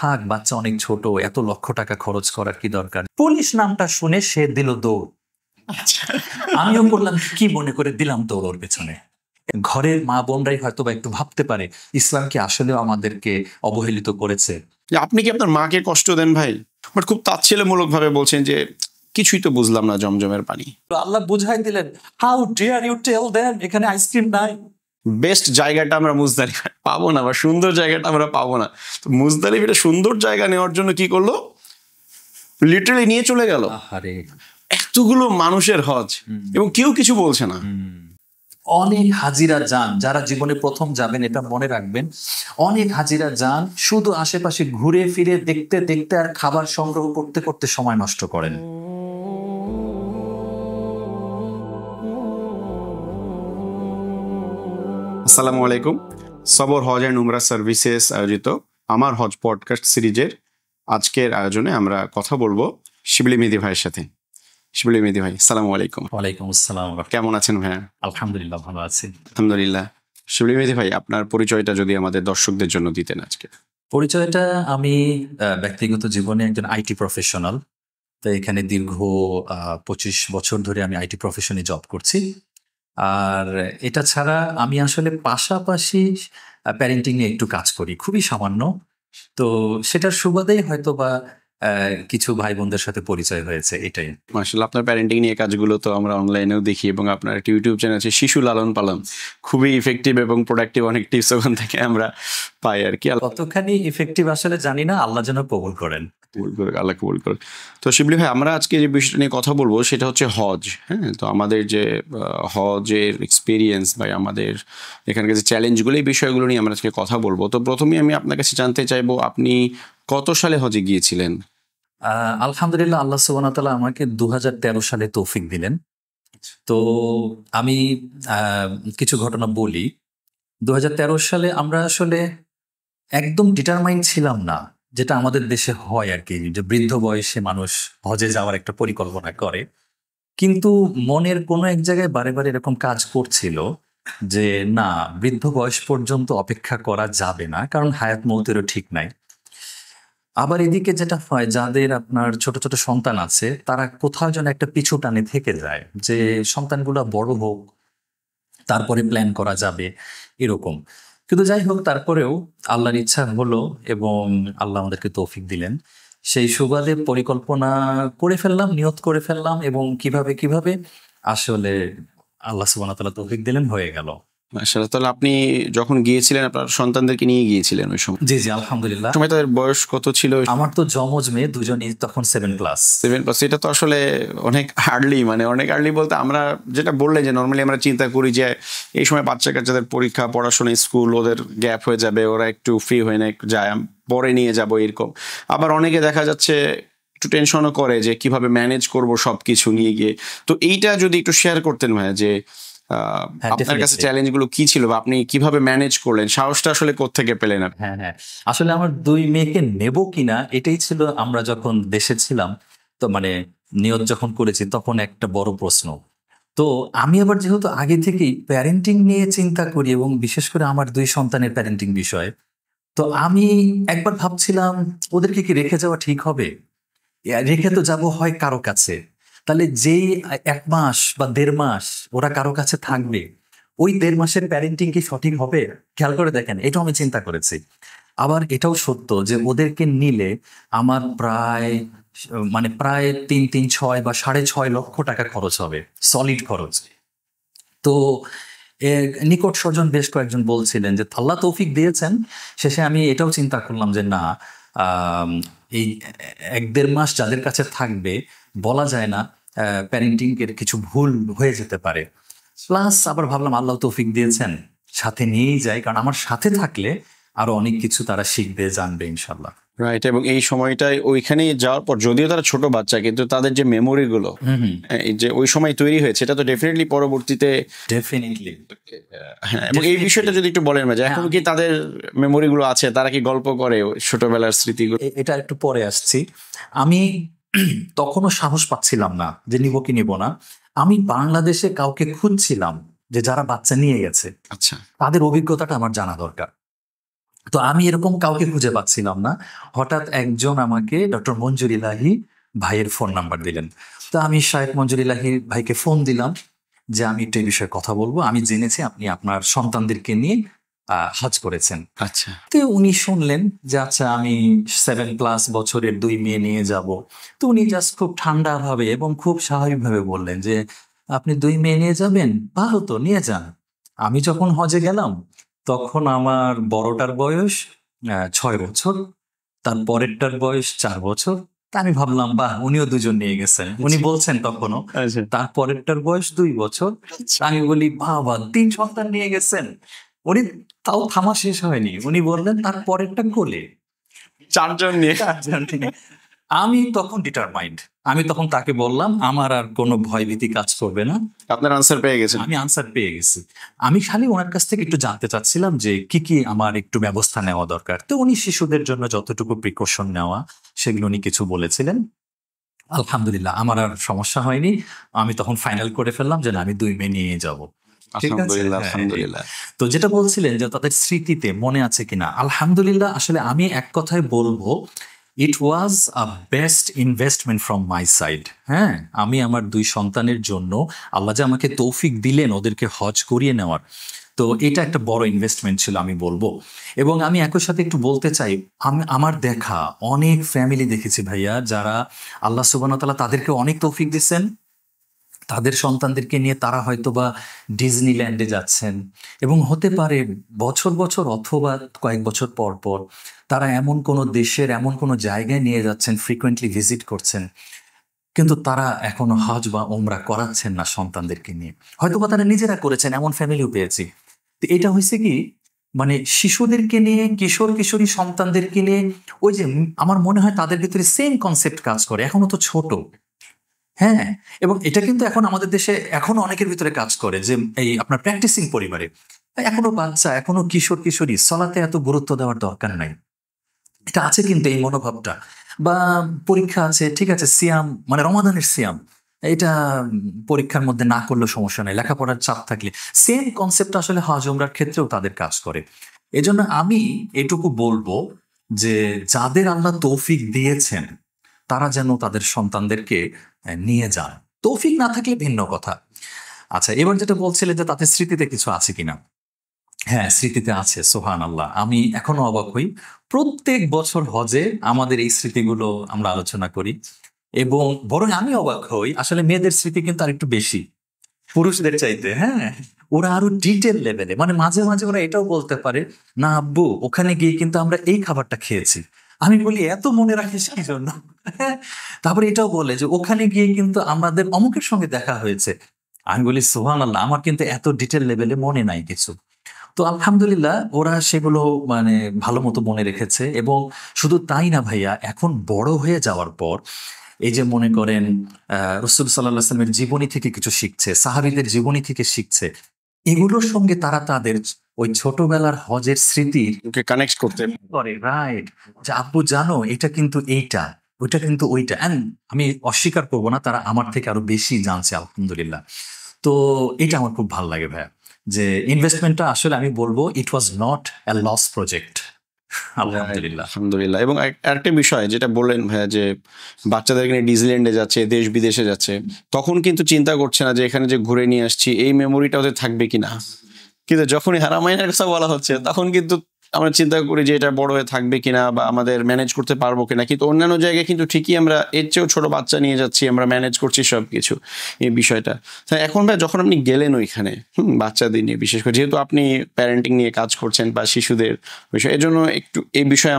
থাক বাচ্চা অনেক ছোট, এত লক্ষ টাকা খরচ করার কি দরকার। পুলিশ নামটা শুনে সে দিল দৌড়। আমিও করলাম কি মনে করে দিলাম দৌড় ওর পেছনে। ঘরের মা বোনরাই হয়তো বা একটু ভাবতে পারে ইসলাম কি আসলেও আমাদেরকে অবহেলিত করেছে। আপনি কি আপনার মাকে কষ্ট দেন ভাই? বাট খুব তাচ্ছিল্যমূলক ভাবে বলছেন যে কিছুই তো বুঝলাম না জমজমের পানি। আল্লাহ বুঝাই দিলেন, how dare you tell them এখানে আইসক্রিম নাই। বেস্ট জায়গাটা আমরা মুজদালিফায় পাবো না, বা সুন্দর জায়গাটা আমরা পাবো না। তো মুজদালিফ এটা সুন্দর জায়গা নেওয়ার জন্য কি করলো, লিটারালি নিয়ে চলে গেল। আরে এতগুলো মানুষের হজ এবং কেউ কিছু বলছে না। অনেক হাজিরা যান, যারা জীবনে প্রথম যাবেন এটা মনে রাখবেন, অনেক হাজিরা যান শুধু আশেপাশে ঘুরে ফিরে দেখতে দেখতে আর খাবার সংগ্রহ করতে করতে সময় নষ্ট করেন। আসসালামু আলাইকুম। সবর হজ অ্যান্ড উমরা সার্ভিসেস আয়োজিত আমার হজ পডকাস্ট সিরিজের আজকের আয়োজনে আমরা কথা বলবো শিবলি মেহেদী ভাইয়ের সাথে। শিবলি মেহেদী ভাই, আসসালামু আলাইকুম। ওয়ালাইকুম আসসালাম। কেমন আছেন ভাইয়া? আলহামদুলিল্লাহ ভালো আছি। আলহামদুলিল্লাহ। শিবলি মেহেদী ভাই, আপনার পরিচয়টা যদি আমাদের দর্শকদের জন্য দিতেন আজকে। পরিচয়টা, আমি ব্যক্তিগত জীবনে একজন আইটি প্রফেশনাল। তো এখানে দীর্ঘ 25 বছর ধরে আমি আইটি প্রফেশনে জব করছি। আর এটা ছাড়া আমি আসলে পাশাপাশি প্যারেন্টিং নিয়ে একটু কাজ করি, খুবই সামান্য। তো সেটার সুবাদেই হয়তো বা কিছু ভাই বোনদের সাথে পরিচয় হয়েছে, এটাই। মাশাআল্লাহ, আপনার প্যারেন্টিং নিয়ে কাজগুলো তো আমরা অনলাইনেও দেখি, এবং আপনার একটা ইউটিউব চ্যানেল আছে শিশু লালন পালন, খুবই ইফেক্টিভ এবং প্রোডাক্টিভ অনেক টিপস ওখান থেকে আমরা পাই আর কি। কতখানি ইফেক্টিভ আসলে জানি না, আল্লাহ যেন কবুল করেন। আল্লাহ কবুল করুন। তো শিবলি ভাই, আমরা আজকে যে বিষয়টা নিয়ে কথা বলবো সেটা হচ্ছে হজ। হ্যাঁ, তো আমাদের যে হজের এক্সপিরিয়েন্স বা আমাদের এখানকার যে চ্যালেঞ্জগুলো, এই বিষয়গুলো নিয়ে আমরা আজকে কথা বলবো। তো প্রথমেই আমি আপনার কাছে জানতে চাইবো, আপনি কত সালে হজে গিয়েছিলেন? আলহামদুলিল্লাহ, আল্লাহ সুবহানাহু ওয়া তাআলা আমাকে 2013 সালে তৌফিক দিলেন। তো আমি কিছু ঘটনা বলি। 2013 সালে আমরা আসলে একদম ডিটারমাইন্ড ছিলাম না, যেটা আমাদের দেশে হয় আর কি, যে বৃদ্ধ বয়সে মানুষ হজে যাওয়ার একটা পরিকল্পনা করে। কিন্তু মনের কোনো এক জায়গায় বারে বারে এরকম কাজ করছিল যে না, বৃদ্ধ বয়স পর্যন্ত অপেক্ষা করা যাবে না, কারণ হায়াত মৌতেরও ঠিক নাই। আবার এদিকে যেটা হয়, যাদের আপনার ছোট ছোট সন্তান আছে, তারা কোথাও যেন একটা পিছু টানে থেকে যায়, যে সন্তানগুলো বড় হোক তারপরে প্ল্যান করা যাবে এরকম। কিন্তু যাই হোক, তারপরেও আল্লাহর ইচ্ছা হলো এবং আল্লাহ আমাদেরকে তৌফিক দিলেন। সেই সুবাদে পরিকল্পনা করে ফেললাম, নিয়ত করে ফেললাম, এবং কিভাবে কিভাবে আসলে আল্লাহ সুবহানাহু ওয়া তাআলা তৌফিক দিলেন, হয়ে গেল। মাশাআল্লাহ। তাহলে আপনি যখন গিয়েছিলেন আপনার সন্তানদেরকে নিয়ে গিয়েছিলেন ওই সময়? জি জি, আলহামদুলিল্লাহ। সময় তাদের বয়স কত ছিল? আমার তো জমজ মেয়ে দুজনই তখন 7+। 7+। এটা তো আসলে অনেক আর্লি, মানে অনেক আর্লি বলতে আমরা যেটা বললে যে নর্মালি আমরা চিন্তা করি যে এই সময় বাচ্চা কাচ্চাদের পরীক্ষা, পড়াশোনা, স্কুল, ওদের গ্যাপ হয়ে যাবে, ওরা একটু ফ্রি হয়ে না একটু যায়, পরে নিয়ে যাব এরকম। আবার অনেকে দেখা যাচ্ছে একটু টেনশনও করে যে কিভাবে ম্যানেজ করব সবকিছু নিয়ে গিয়ে। তো এইটা যদি একটু শেয়ার করতেন ভাই, যে আপনার কাছে চ্যালেঞ্জ গুলো কি ছিল বা আপনি কিভাবে ম্যানেজ করলেন, সাহসটা আসলে কোত্থেকে পেলেন? হ্যাঁ হ্যাঁ, আসলে আমার 2 মেয়েকে নেব কিনা এটাই ছিল, আমরা যখন দেশে ছিলাম তো মানে নিয়ত যখন করেছি তখন একটা বড় প্রশ্ন। তো আমি আবার যেহেতু আগে থেকেই প্যারেন্টিং নিয়ে চিন্তা করি, এবং বিশেষ করে আমার 2 সন্তানের প্যারেন্টিং বিষয়, তো আমি একবার ভাবছিলাম ওদেরকে কি রেখে যাওয়া ঠিক হবে। রেখে তো যাব হয় কারো কাছে, তাহলে যেই 1 মাস বা 1.5 মাস ওরা কারো কাছে থাকবে, ওই 1.5 মাসের প্যারেন্টিং কি সঠিক হবে? খেয়াল করে দেখেন, এটাও আমি চিন্তা করেছি। আবার এটাও সত্য যে ওদেরকে নিলে আমার প্রায় 3-6 বা 6.5 লক্ষ টাকা খরচ হবে, সলিড খরচ। তো নিকট স্বজন বেশ কয়েকজন বলছিলেন যে আল্লাহ তৌফিক দিয়েছেন। শেষে আমি এটাও চিন্তা করলাম যে না, এই 1-1.5 মাস যাদের কাছে থাকবে, বলা যায় না প্যারেন্টিং এর কিছু ভুল হয়ে যেতে পারে। প্লাস আবার ভাবলাম আল্লাহ তৌফিক দিয়েছেন, সাথে নিয়েই যাই, কারণ আমার সাথে থাকলে আরো অনেক কিছু তারা শিখবে, জানবে ইনশাল্লাহ। রাইট। এবং এই সময়টায় ওইখানে যাওয়ার পর, যদিও তারা ছোট বাচ্চা, কিন্তু তাদের যে মেমোরি গুলো যে ওই সময় তৈরি হয়েছে, এটা তো ডেফিনেটলি পরবর্তীতে ডেফিনেটলি। হ্যাঁ, এবং এই বিষয়টা যদি একটু বলেন যে এখন কি তাদের মেমোরি গুলো আছে, তারা কি গল্প করে ছোটবেলার স্মৃতিগুলো? এটা একটু পরে আসছি। আমি তখনও সাহস পাচ্ছিলাম না যে নিব কি নিব না। আমি বাংলাদেশে কাউকে খুঁজছিলাম যে যারা বাচ্চা নিয়ে গেছে, আচ্ছা, তাদের অভিজ্ঞতাটা আমার জানা দরকার। তো আমি এরকম কাউকে খুঁজে পাচ্ছিলাম না। হঠাৎ একজন আমাকে ডক্টর মঞ্জুর ইলাহি ভাইয়ের ফোন নাম্বার দিলেন। তো আমি শায়েখ মঞ্জুর ইলাহি ভাইকে ফোন দিলাম যে আমি একটু এই বিষয়ে কথা বলবো, আমি জেনেছি আপনি আপনার সন্তানদেরকে নিয়ে হজ করেছেন। আচ্ছা। তো উনি শুনলেন যে আচ্ছা আমি 7+ বছরের 2 মেয়ে নিয়ে যাব। তো উনি জাস্ট খুব ঠান্ডা ভাবে এবং খুব স্বাভাবিকভাবে বললেন যে আপনি 2 মেয়ে নিয়ে যাবেন, ভালো তো, নিয়ে যান। আমি যখন হজে গেলাম তখন আমার বড়টার বয়স 6 বছর, তার পরেরটার বয়স 4 বছর। তা আমি ভাবলাম বাহ, উনিও 2জন নিয়ে গেছেন। উনি বলছেন তখনও আচ্ছা। তার পরেরটার বয়স 2 বছর। আমি বলি বাবা, 3 সন্তান নিয়ে গেছেন। উনি তাও থামা শেষ হয়নি, উনি বললেন তার পরেরটা কোলে। 4জন নিয়ে। আমি তখন ডিটারমাইন্ড, আমি তখন তাকে বললাম আমার আর কোনো ভয়ভীতি কাজ করবে না, আপনার আনসার পেয়ে গেছেন? আমি আনসার পেয়ে গেছি। আমি খালি ওনার কাছ থেকে একটু জানতে চাচ্ছিলাম যে কি কি আমার একটু ব্যবস্থা নেওয়া দরকার। তো উনি শিশুদের জন্য যতটুকু প্রিকশন নেওয়া সেগুলো উনি কিছু বলেছিলেন। আলহামদুলিল্লাহ আমার আর সমস্যা হয়নি। আমি তখন ফাইনাল করে ফেললাম যে না, আমি 2 মেয়ে নিয়ে যাব। ঠিক আছে? আলহামদুলিল্লাহ, হ্যাঁ, আলহামদুলিল্লাহ। তো যেটা বলছিলেন যে তাদের স্মৃতিতে মনে আছে কিনা, আলহামদুলিল্লাহ আসলে আমি এক কথায় বলবো it was a best investment from my side. হ্যাঁ, আমি আমার 2 সন্তানের জন্য আল্লাহ যে আমাকে তৌফিক দিলেন ওদেরকে হজ করিয়ে নেওয়ার, তো এটা একটা বড় ইনভেস্টমেন্ট ছিল আমি বলবো। এবং আমি একই সাথে একটু বলতে চাই, আমি আমার দেখা অনেক ফ্যামিলি দেখেছি ভাইয়া, যারা আল্লাহ সুবহানাহু ওয়া তাআলা তাদেরকে অনেক তৌফিক দিচ্ছেন, তাদের সন্তানদেরকে নিয়ে তারা হয়তো বা ডিজনিল্যান্ডে যাচ্ছেন, এবং হতে পারে বছর বছর অথবা কয়েক বছর পর পর তারা এমন কোনো দেশের এমন কোনো জায়গায় নিয়ে যাচ্ছেন, ফ্রিকোয়েন্টলি ভিজিট করছেন, কিন্তু তারা এখনো হজ বা ওমরা করাচ্ছেন না সন্তানদেরকে নিয়ে। হয়তো বা তারা নিজেরা করেছেন, এমন ফ্যামিলিও পেয়েছি। তো এটা হয়েছে কি, মানে শিশুদেরকে নিয়ে, কিশোর কিশোরী সন্তানদেরকে নিয়ে, ওই যে আমার মনে হয় তাদের ভিতরে সেম কনসেপ্ট কাজ করে, এখনো তো ছোট। হ্যাঁ, এবং এটা কিন্তু এখন আমাদের দেশে এখনো অনেকের ভিতরে কাজ করে যে এই আপনার প্র্যাকটিসিং পরিবারে এখনো বাচ্চা, এখনো কিশোর কিশোরী সলাতে এত গুরুত্ব দেওয়ার দরকার নাই, এটা আছে কিন্তু এই মনোভাবটা। বা পরীক্ষা আছে, ঠিক আছে, সিয়াম মানে রমাদানের সিয়াম, এটা পরীক্ষার মধ্যে না করলেও সমস্যা নেই, লেখাপড়ার চাপ থাকলে সেম কনসেপ্ট আসলে হজ ওমরার ক্ষেত্রেও তাদের কাজ করে। এজন্য আমি এটুকু বলবো যে যাদের আল্লাহ তৌফিক দিয়েছেন তারা যেন তাদের সন্তানদেরকে নিয়ে যান। তৌফিক না থাকলে ভিন্ন কথা। আচ্ছা, এবার যেটা বলছিলেন যে তাদের স্মৃতিতে কিছু আছে কিনা, হ্যাঁ স্মৃতিতে আছে, সোহান আল্লাহ। আমি এখনো অবাক হই, প্রত্যেক বছর হজে আমাদের এই স্মৃতিগুলো আমরা আলোচনা করি, এবং বরং আমি অবাক হই আসলে মেয়েদের স্মৃতি কিন্তু আর একটু বেশি পুরুষদের চাইতে। হ্যাঁ, ওরা আরো ডিটেল লেভেলে, মানে মাঝে মাঝে ওরা এটাও বলতে পারে না আব্বু ওখানে গিয়ে কিন্তু আমরা এই খাবারটা খেয়েছি। আমি বলি এত মনে রাখিস কি জন্য? হ্যাঁ, তারপরে এটাও বলে যে ওখানে গিয়ে কিন্তু আমাদের অমুকের সঙ্গে দেখা হয়েছে। আমি বলি সুবহানাল্লাহ, আমার কিন্তু এত ডিটেল লেভেলে মনে নাই কিছু। তো আলহামদুলিল্লাহ ওরা সেগুলো মানে ভালো মতো মনে রেখেছে। এবং শুধু তাই না ভাইয়া, এখন বড় হয়ে যাওয়ার পর এই যে মনে করেন রসুল সাল্লাল্লাহু আলাইহি ওয়াসাল্লামের জীবনী থেকে কিছু শিখছে, সাহাবীদের জীবনী থেকে শিখছে, এগুলোর সঙ্গে তারা তাদের ওই ছোটবেলার হজের স্মৃতির কানেক্ট করতে করে। রাইট, যে আব্বু জানো এটা কিন্তু এইটা, ওইটা কিন্তু ওইটা। অ্যান্ড আমি অস্বীকার করবো না, তারা আমার থেকে আরো বেশি জানছে আলহামদুলিল্লাহ। তো এটা আমার খুব ভালো লাগে ভাইয়া, যে ইনভেস্টমেন্টটা আসলে আমি বলবো it was not a loss project. আলহামদুলিল্লাহ। আলহামদুলিল্লাহ। এবং আরেকটা বিষয় যেটা বললেন ভাইয়া, যে বাচ্চাদেরকে নিয়ে ডিজনিল্যান্ডে যাচ্ছে, দেশ বিদেশে যাচ্ছে, তখন কিন্তু চিন্তা করছে না যে এখানে যে ঘুরে নিয়ে আসছি এই মেমোরিটা ওদের থাকবে কিনা। কিন্তু যখনই হারামাইনের কথা বলা হচ্ছে তখন কিন্তু আমরা চিন্তা করি যে এটা বড় হয়ে থাকবে কিনা বা আমাদের ম্যানেজ করতে পারবো কিনা। কিন্তু অন্যান্য জায়গায় কিন্তু ঠিকই আমরা এর চেয়েও ছোট বাচ্চা নিয়ে যাচ্ছি, আমরা ম্যানেজ করছি সবকিছু, এই বিষয়টা। তাই এখন ভাই যখন আপনি গেলেন ওইখানে বাচ্চাদের নিয়ে, বিশেষ করে যেহেতু আপনি প্যারেন্টিং নিয়ে কাজ করছেন বা শিশুদের বিষয়, এর জন্য একটু এই বিষয়ে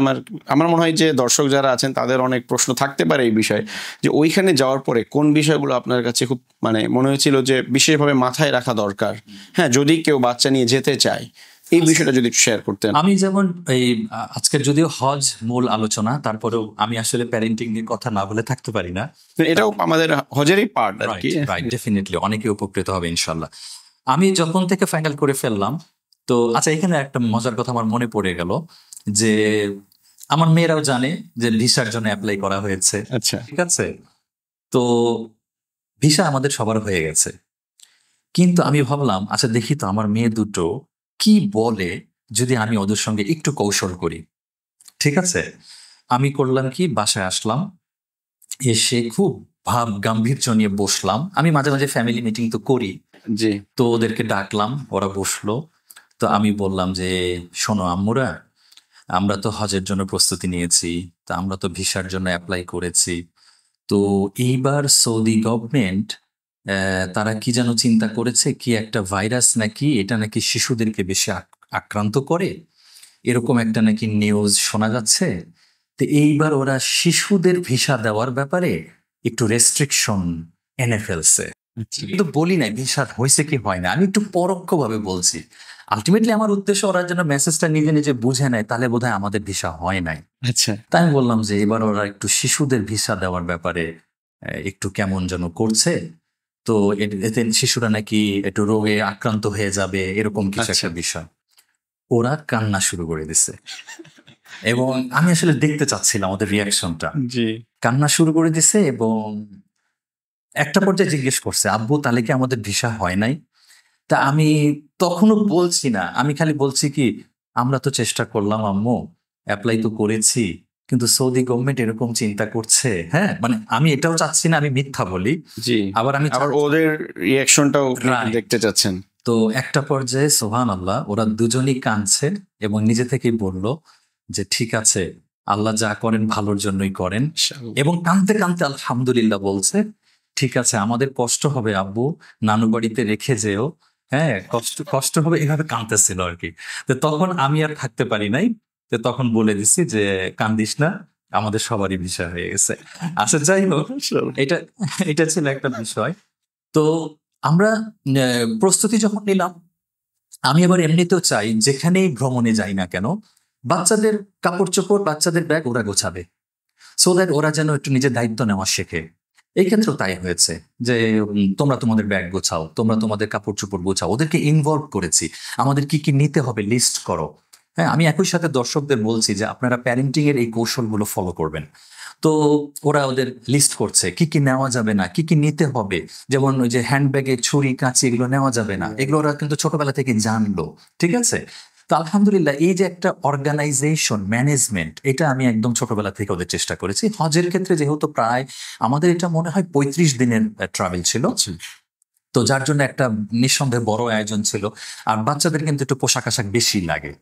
আমার মনে হয় যে দর্শক যারা আছেন তাদের অনেক প্রশ্ন থাকতে পারে এই বিষয়ে, যে ওইখানে যাওয়ার পরে কোন বিষয়গুলো আপনার কাছে খুব মানে মনে হয়েছিল যে বিশেষভাবে মাথায় রাখা দরকার, হ্যাঁ, যদি কেউ বাচ্চা নিয়ে যেতে চায়, এই বিষয়টা যদি একটু শেয়ার করতেন। আমি যেমন এই আজকের যদিও হজ মূল আলোচনা, তারপরেও আমি আসলে প্যারেন্টিং নিয়ে কথা না বলে থাকতে পারি না। এটাও আমাদের হজেরই পার্ট আর কি। রাইট, ডেফিনেটলি অনেকে উপকৃত হবে ইনশাল্লাহ। আমি যখন থেকে ফাইনাল করে ফেললাম, তো আচ্ছা এখানে একটা মজার কথা আমার মনে পড়ে গেল, যে আমার মেয়েরাও জানে যে ভিসার জন্য অ্যাপ্লাই করা হয়েছে। আচ্ছা, ঠিক আছে, তো ভিসা আমাদের সবার হয়ে গেছে, কিন্তু আমি ভাবলাম আচ্ছা দেখি তো আমার মেয়ে দুটো কি বলে যদি আমি ওদের সঙ্গে একটু কৌশল করি। ঠিক আছে, আমি করলাম কি, বাসায় আসলাম, এসে খুব ভাব গাম্ভীর্য নিয়ে বসলাম। আমি মাঝে মাঝে ফ্যামিলি মিটিং তো করি, জি তো ওদেরকে ডাকলাম, ওরা বসলো। তো আমি বললাম যে শোনো আম্মুরা, আমরা তো হজের জন্য প্রস্তুতি নিয়েছি, তা আমরা তো ভিসার জন্য অ্যাপ্লাই করেছি। তো এইবার সৌদি গভর্নমেন্ট তারা কি যেন চিন্তা করেছে, কি একটা ভাইরাস নাকি, এটা নাকি শিশুদেরকে বেশি আক্রান্ত করে, এরকম একটা নাকি নিউজ শোনা যাচ্ছে। তো এইবার ওরা শিশুদের ভিসা দেওয়ার ব্যাপারে একটু রেস্ট্রিকশন এনে ফেলছে। কিন্তু বলি নাই ভিসা হয়েছে কি হয় না, আমি একটু পরোক্ষভাবে বলছি। আলটিমেটলি আমার উদ্দেশ্য ওরা যেন মেসেজটা নিজে নিজে বুঝে নেয়, তাহলে বোধহয় আমাদের ভিসা হয় নাই। আচ্ছা তাই আমি বললাম যে এবার ওরা একটু শিশুদের ভিসা দেওয়ার ব্যাপারে একটু কেমন যেন করছে। তো এতে শিশুরা নাকি একটু রোগে আক্রান্ত হয়ে যাবে, এরকম কিছু একটা বিষয়। ওরা কান্না শুরু করে দিছে এবং আমি আসলে দেখতে চাচ্ছিলাম ওদের রিয়াকশনটা। জি কান্না শুরু করে দিছে এবং একটা পর্যায়ে জিজ্ঞেস করছে, আব্বু তাহলে কি আমাদের ভিসা হয় নাই? তা আমি তখনও বলছি না, আমি খালি বলছি কি, আমরা তো চেষ্টা করলাম আম্মু, অ্যাপ্লাই তো করেছি, কিন্তু সৌদি গভর্নমেন্ট এরকম চিন্তা করছে। হ্যাঁ, মানে আমি এটাও চাচ্ছি না আমি মিথ্যা বলি, জি আবার আমি আবার ওদের রিয়াকশনটাও Right. দেখতে চাচ্ছেন। তো একটা পর্যায়ে সোহান আল্লাহ ওরা দুজনই কাঁদছে এবং নিজে থেকেই বলল যে ঠিক আছে, আল্লাহ যা করেন ভালোর জন্যই করেন। এবং কাঁদতে কাঁদতে আলহামদুলিল্লাহ বলছে, ঠিক আছে আমাদের কষ্ট হবে আব্বু, নানু বাড়িতে রেখে যেও। হ্যাঁ, কষ্ট কষ্ট হবে, এভাবে কাঁদতেছিল আর কি। তো তখন আমি আর থাকতে পারি নাই, তো তখন বলে দিছি যে কান্দিস না, আমাদের সবারই বিষয় হয়ে গেছে। আচ্ছা যাই হোক, এটা এটা ছিল একটা বিষয়। তো আমরা প্রস্তুতি যখন নিলাম, আমি আবার এমনিতেও চাই যেখানেই ভ্রমণে যাই না কেন, বাচ্চাদের কাপড় চোপড়, বাচ্চাদের ব্যাগ ওরা গোছাবে, সো দ্যাট ওরা যেন একটু নিজের দায়িত্ব নেওয়া শেখে। এই ক্ষেত্রেও তাই হয়েছে যে তোমরা তোমাদের ব্যাগ গোছাও, তোমরা তোমাদের কাপড় চোপড় গোছাও, ওদেরকে ইনভলভ করেছি। আমাদের কি কি নিতে হবে লিস্ট করো। হ্যাঁ, আমি একই সাথে দর্শকদের বলছি যে আপনারা প্যারেন্টিং এর এই কৌশলগুলো ফলো করবেন। তো ওরা ওদের লিস্ট করছে কি কি নেওয়া যাবে না, কি কি নিতে হবে। যেমন ওই যে হ্যান্ডব্যাগে ছুরি কাঁচি এগুলো নেওয়া যাবে না, এগুলো ওরা কিন্তু ছোটবেলা থেকে জানলো। ঠিক আছে, তো আলহামদুলিল্লাহ এই যে একটা অর্গানাইজেশন ম্যানেজমেন্ট, এটা আমি একদম ছোটবেলা থেকে ওদের চেষ্টা করেছি। হজের ক্ষেত্রে যেহেতু প্রায় আমাদের এটা মনে হয় 35 দিনের ট্রাভেল ছিল, তো যার জন্য একটা নিঃসন্দেহে বড় আয়োজন ছিল। আর বাচ্চাদের কিন্তু একটু পোশাক আশাক বেশি লাগে,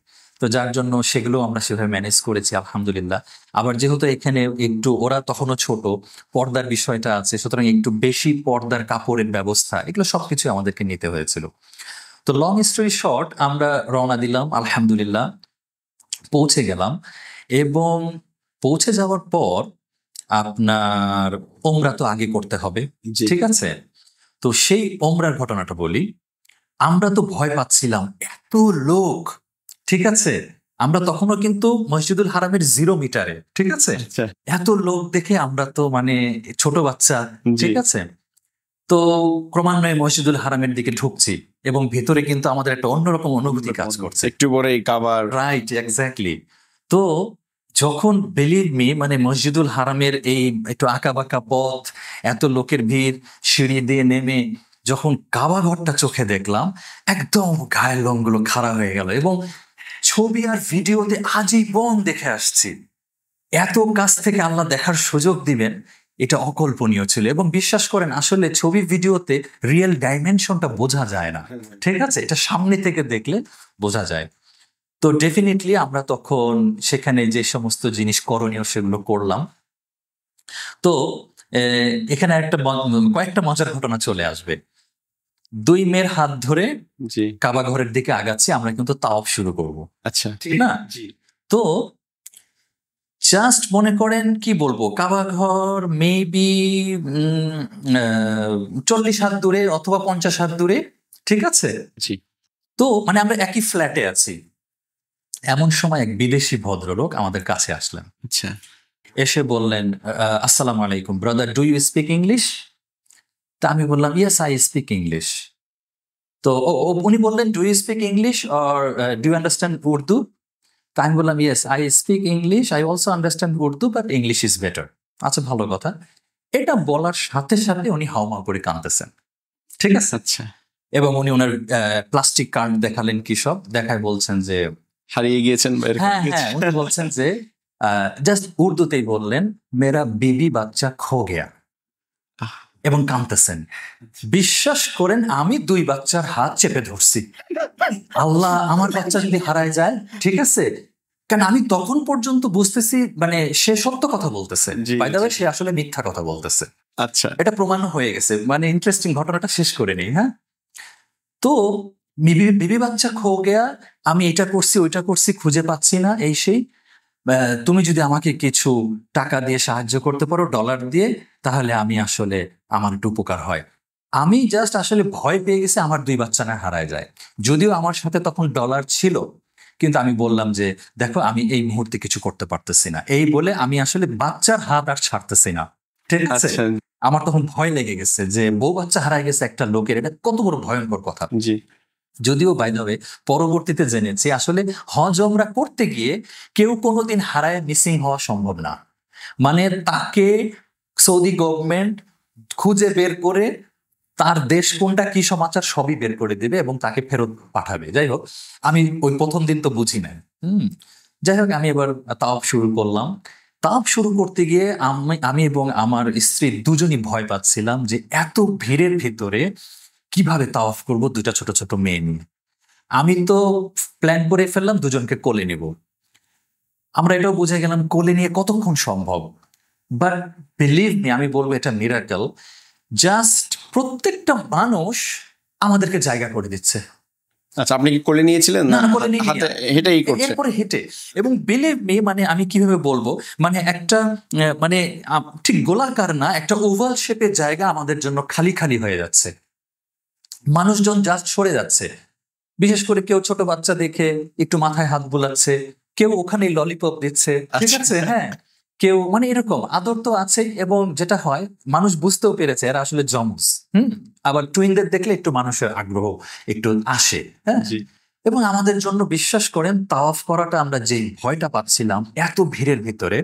তো যার জন্য সেগুলো আমরা সেভাবে ম্যানেজ করেছি আলহামদুলিল্লাহ। আবার যেহেতু এখানে একটু ওরা তখনও ছোট, পর্দার বিষয়টা আছে, সুতরাং একটু বেশি পর্দার কাপড়ের ব্যবস্থা, এগুলো সবকিছু আমাদেরকে নিতে হয়েছিল। তো লং স্টোরি শর্ট, আমরা রওনা দিলাম আলহামদুলিল্লাহ, পৌঁছে গেলাম। এবং পৌঁছে যাওয়ার পর আপনার ওমরা তো আগে করতে হবে, জি ঠিক আছে। তো সেই ওমরার ঘটনাটা বলি। আমরা তো ভয় পাচ্ছিলাম, এত লোক, ঠিক আছে। আমরা তখনও কিন্তু মসজিদুল হারামের 0 মিটারে, ঠিক আছে। আচ্ছা এত লোক দেখে আমরা তো মানে ছোট বাচ্চা, জি ঠিক আছে। তো ক্রমান্বয়ে মসজিদুল হারামের দিকে ঢুকছি এবং ভেতরে কিন্তু আমাদের একটা অন্যরকম অনুভূতি কাজ করছে। একটু পরেই কাবার। Right, exactly. তো যখন বিলিভ মি, মানে মসজিদুল হারামের এই একটু আঁকা বাঁকা পথ, এত লোকের ভিড়, সিঁড়ি দিয়ে নেমে যখন কাবা ঘরটা চোখে দেখলাম, একদম গায়ের লোমগুলো খাড়া হয়ে গেল। এবং ছবি আর ভিডিওতে আজীবন দেখে আসছি, এত কাছ থেকে আল্লাহ দেখার সুযোগ দিবেন, এটা অকল্পনীয় ছিল। এবং বিশ্বাস করেন আসলে ছবি ভিডিওতে রিয়েল ডাইমেনশনটা বোঝা যায় না, ঠিক আছে, এটা সামনে থেকে দেখলে বোঝা যায়। তো ডেফিনেটলি আমরা তখন সেখানে যে সমস্ত জিনিস করণীয় সেগুলো করলাম। তো এখানে একটা কয়েকটা মজার ঘটনা চলে আসবে। 2 মেয়ের হাত ধরে জি কাবা ঘরের দিকে আগাচ্ছি, আমরা কিন্তু তাওয়াফ শুরু করব, আচ্ছা ঠিক না। তো জাস্ট মনে করেন কি বলবো, কাবা ঘর মেবি 40 হাত দূরে অথবা 50 হাত দূরে, ঠিক আছে। জি তো মানে আমরা একই ফ্ল্যাটে আছি, এমন সময় এক বিদেশি ভদ্রলোক আমাদের কাছে আসলেন, আচ্ছা এসে বললেন আসসালামু আলাইকুম brother, do you speak English? তা আমি বললাম ইয়েস আই স্পিক ইংলিশ। তো উনি বললেন do you speak English or do you understand Urdu? তা আমি বললাম yes I speak English, I also understand Urdu, but English is better. আচ্ছা, ভালো কথা। এটা বলার সাথে সাথে উনি হাউমাউ করে কাঁদতেছেন, ঠিক আছে। আচ্ছা এবং উনি ওনার প্লাস্টিক কার্ড দেখালেন, কি সব দেখায়, বলছেন যে হারিয়ে গিয়েছেন বা এরকম হ্যাঁ কিছু? হ্যাঁ, উনি বলছেন যে জাস্ট উর্দুতেই বললেন, মেরা বিবি বাচ্চা খো গেয়া, এবং কাঁদতেছেন। বিশ্বাস করেন আমি 2 বাচ্চার হাত চেপে ধরছি, আল্লাহ আমার বাচ্চা যদি হারায় যায়, ঠিক আছে। কারণ আমি তখন পর্যন্ত বুঝতেছি মানে সে সত্য কথা বলতেছে, জি, বাই দ্য ওয়ে জি। সে আসলে মিথ্যা কথা বলতেছে। আচ্ছা। এটা প্রমাণ হয়ে গেছে। মানে ইন্টারেস্টিং ঘটনাটা শেষ করে নেই, হ্যাঁ। তো বিবি বিবি বাচ্চা খো গেয়া, আমি এটা করছি ওইটা করছি, খুঁজে পাচ্ছি না, এই সেই। তুমি যদি আমাকে কিছু টাকা দিয়ে সাহায্য করতে পারো, ডলার দিয়ে, তাহলে আমি আসলে আমার একটু উপকার হয়। আমি জাস্ট আসলে ভয় পেয়ে গেছি আমার 2 বাচ্চা না হারায় যায়। যদিও আমার সাথে তখন ডলার ছিল, কিন্তু আমি বললাম যে দেখো আমি এই মুহূর্তে কিছু করতে পারতেছি না, এই বলে আমি আসলে বাচ্চার হাত আর ছাড়তেছি না, ঠিক আছে। আচ্ছা। আমার তখন ভয় লেগে গেছে যে বউ বাচ্চা হারায় গেছে একটা লোকের, এটা কত বড় ভয়ঙ্কর কথা। জি। যদিও বাই দ্য ওয়ে পরবর্তীতে জেনেছি আসলে হজ ওমরা করতে গিয়ে কেউ কোনোদিন হারায় মিসিং হওয়া সম্ভব না। মানে তাকে সৌদি গভর্নমেন্ট খুঁজে বের করে তার দেশ কোনটা কি সমাচার সবই বের করে দেবে এবং তাকে ফেরত পাঠাবে। যাই হোক, আমি ওই প্রথম দিন তো বুঝি নাই। যাই হোক, আমি এবার তাওয়াফ শুরু করলাম। তাওয়াফ শুরু করতে গিয়ে আমি এবং আমার স্ত্রী দুজনই ভয় পাচ্ছিলাম যে এত ভিড়ের ভিতরে কিভাবে তাওয়াফ করব 2টা ছোট ছোট মেয়ে নিয়ে। আমি তো প্ল্যান করে ফেললাম দুজনকে কোলে নেব। আমরা এটাও বুঝে গেলাম কোলে নিয়ে কতক্ষণ সম্ভব। বাট বিলিভ মি, আমি বলবো এটা মিরাকল। জাস্ট প্রত্যেকটা মানুষ আমাদেরকে জায়গা করে দিচ্ছে। আচ্ছা, আপনি কি কোলে নিয়েছিলেন? না, কোলে নিয়ে হাতে হেঁটেই করছে? এরপরে হেঁটে। এবং বিলিভ মি, মানে আমি কিভাবে বলবো, মানে একটা মানে ঠিক গোলাকার না, একটা ওভাল শেপের জায়গা আমাদের জন্য খালি খালি হয়ে যাচ্ছে, মানুষজন জাস্ট সরে যাচ্ছে। বিশেষ করে কেউ ছোট বাচ্চা দেখে একটু মাথায় হাত বুলাচ্ছে, কেউ ওখানে ললিপপ দিচ্ছে, ঠিক আছে, হ্যাঁ। কেউ মানে এরকম আদর তো আছে। এবং যেটা হয়, মানুষ বুঝতেও পেরেছে এরা আসলে জমজ। আবার টুইনদের দেখলে একটু মানুষের আগ্রহ একটু আসে, হ্যাঁ। এবং আমাদের জন্য বিশ্বাস করেন তাওয়াফ করাটা, আমরা যেই ভয়টা পাচ্ছিলাম এত ভিড়ের ভিতরে,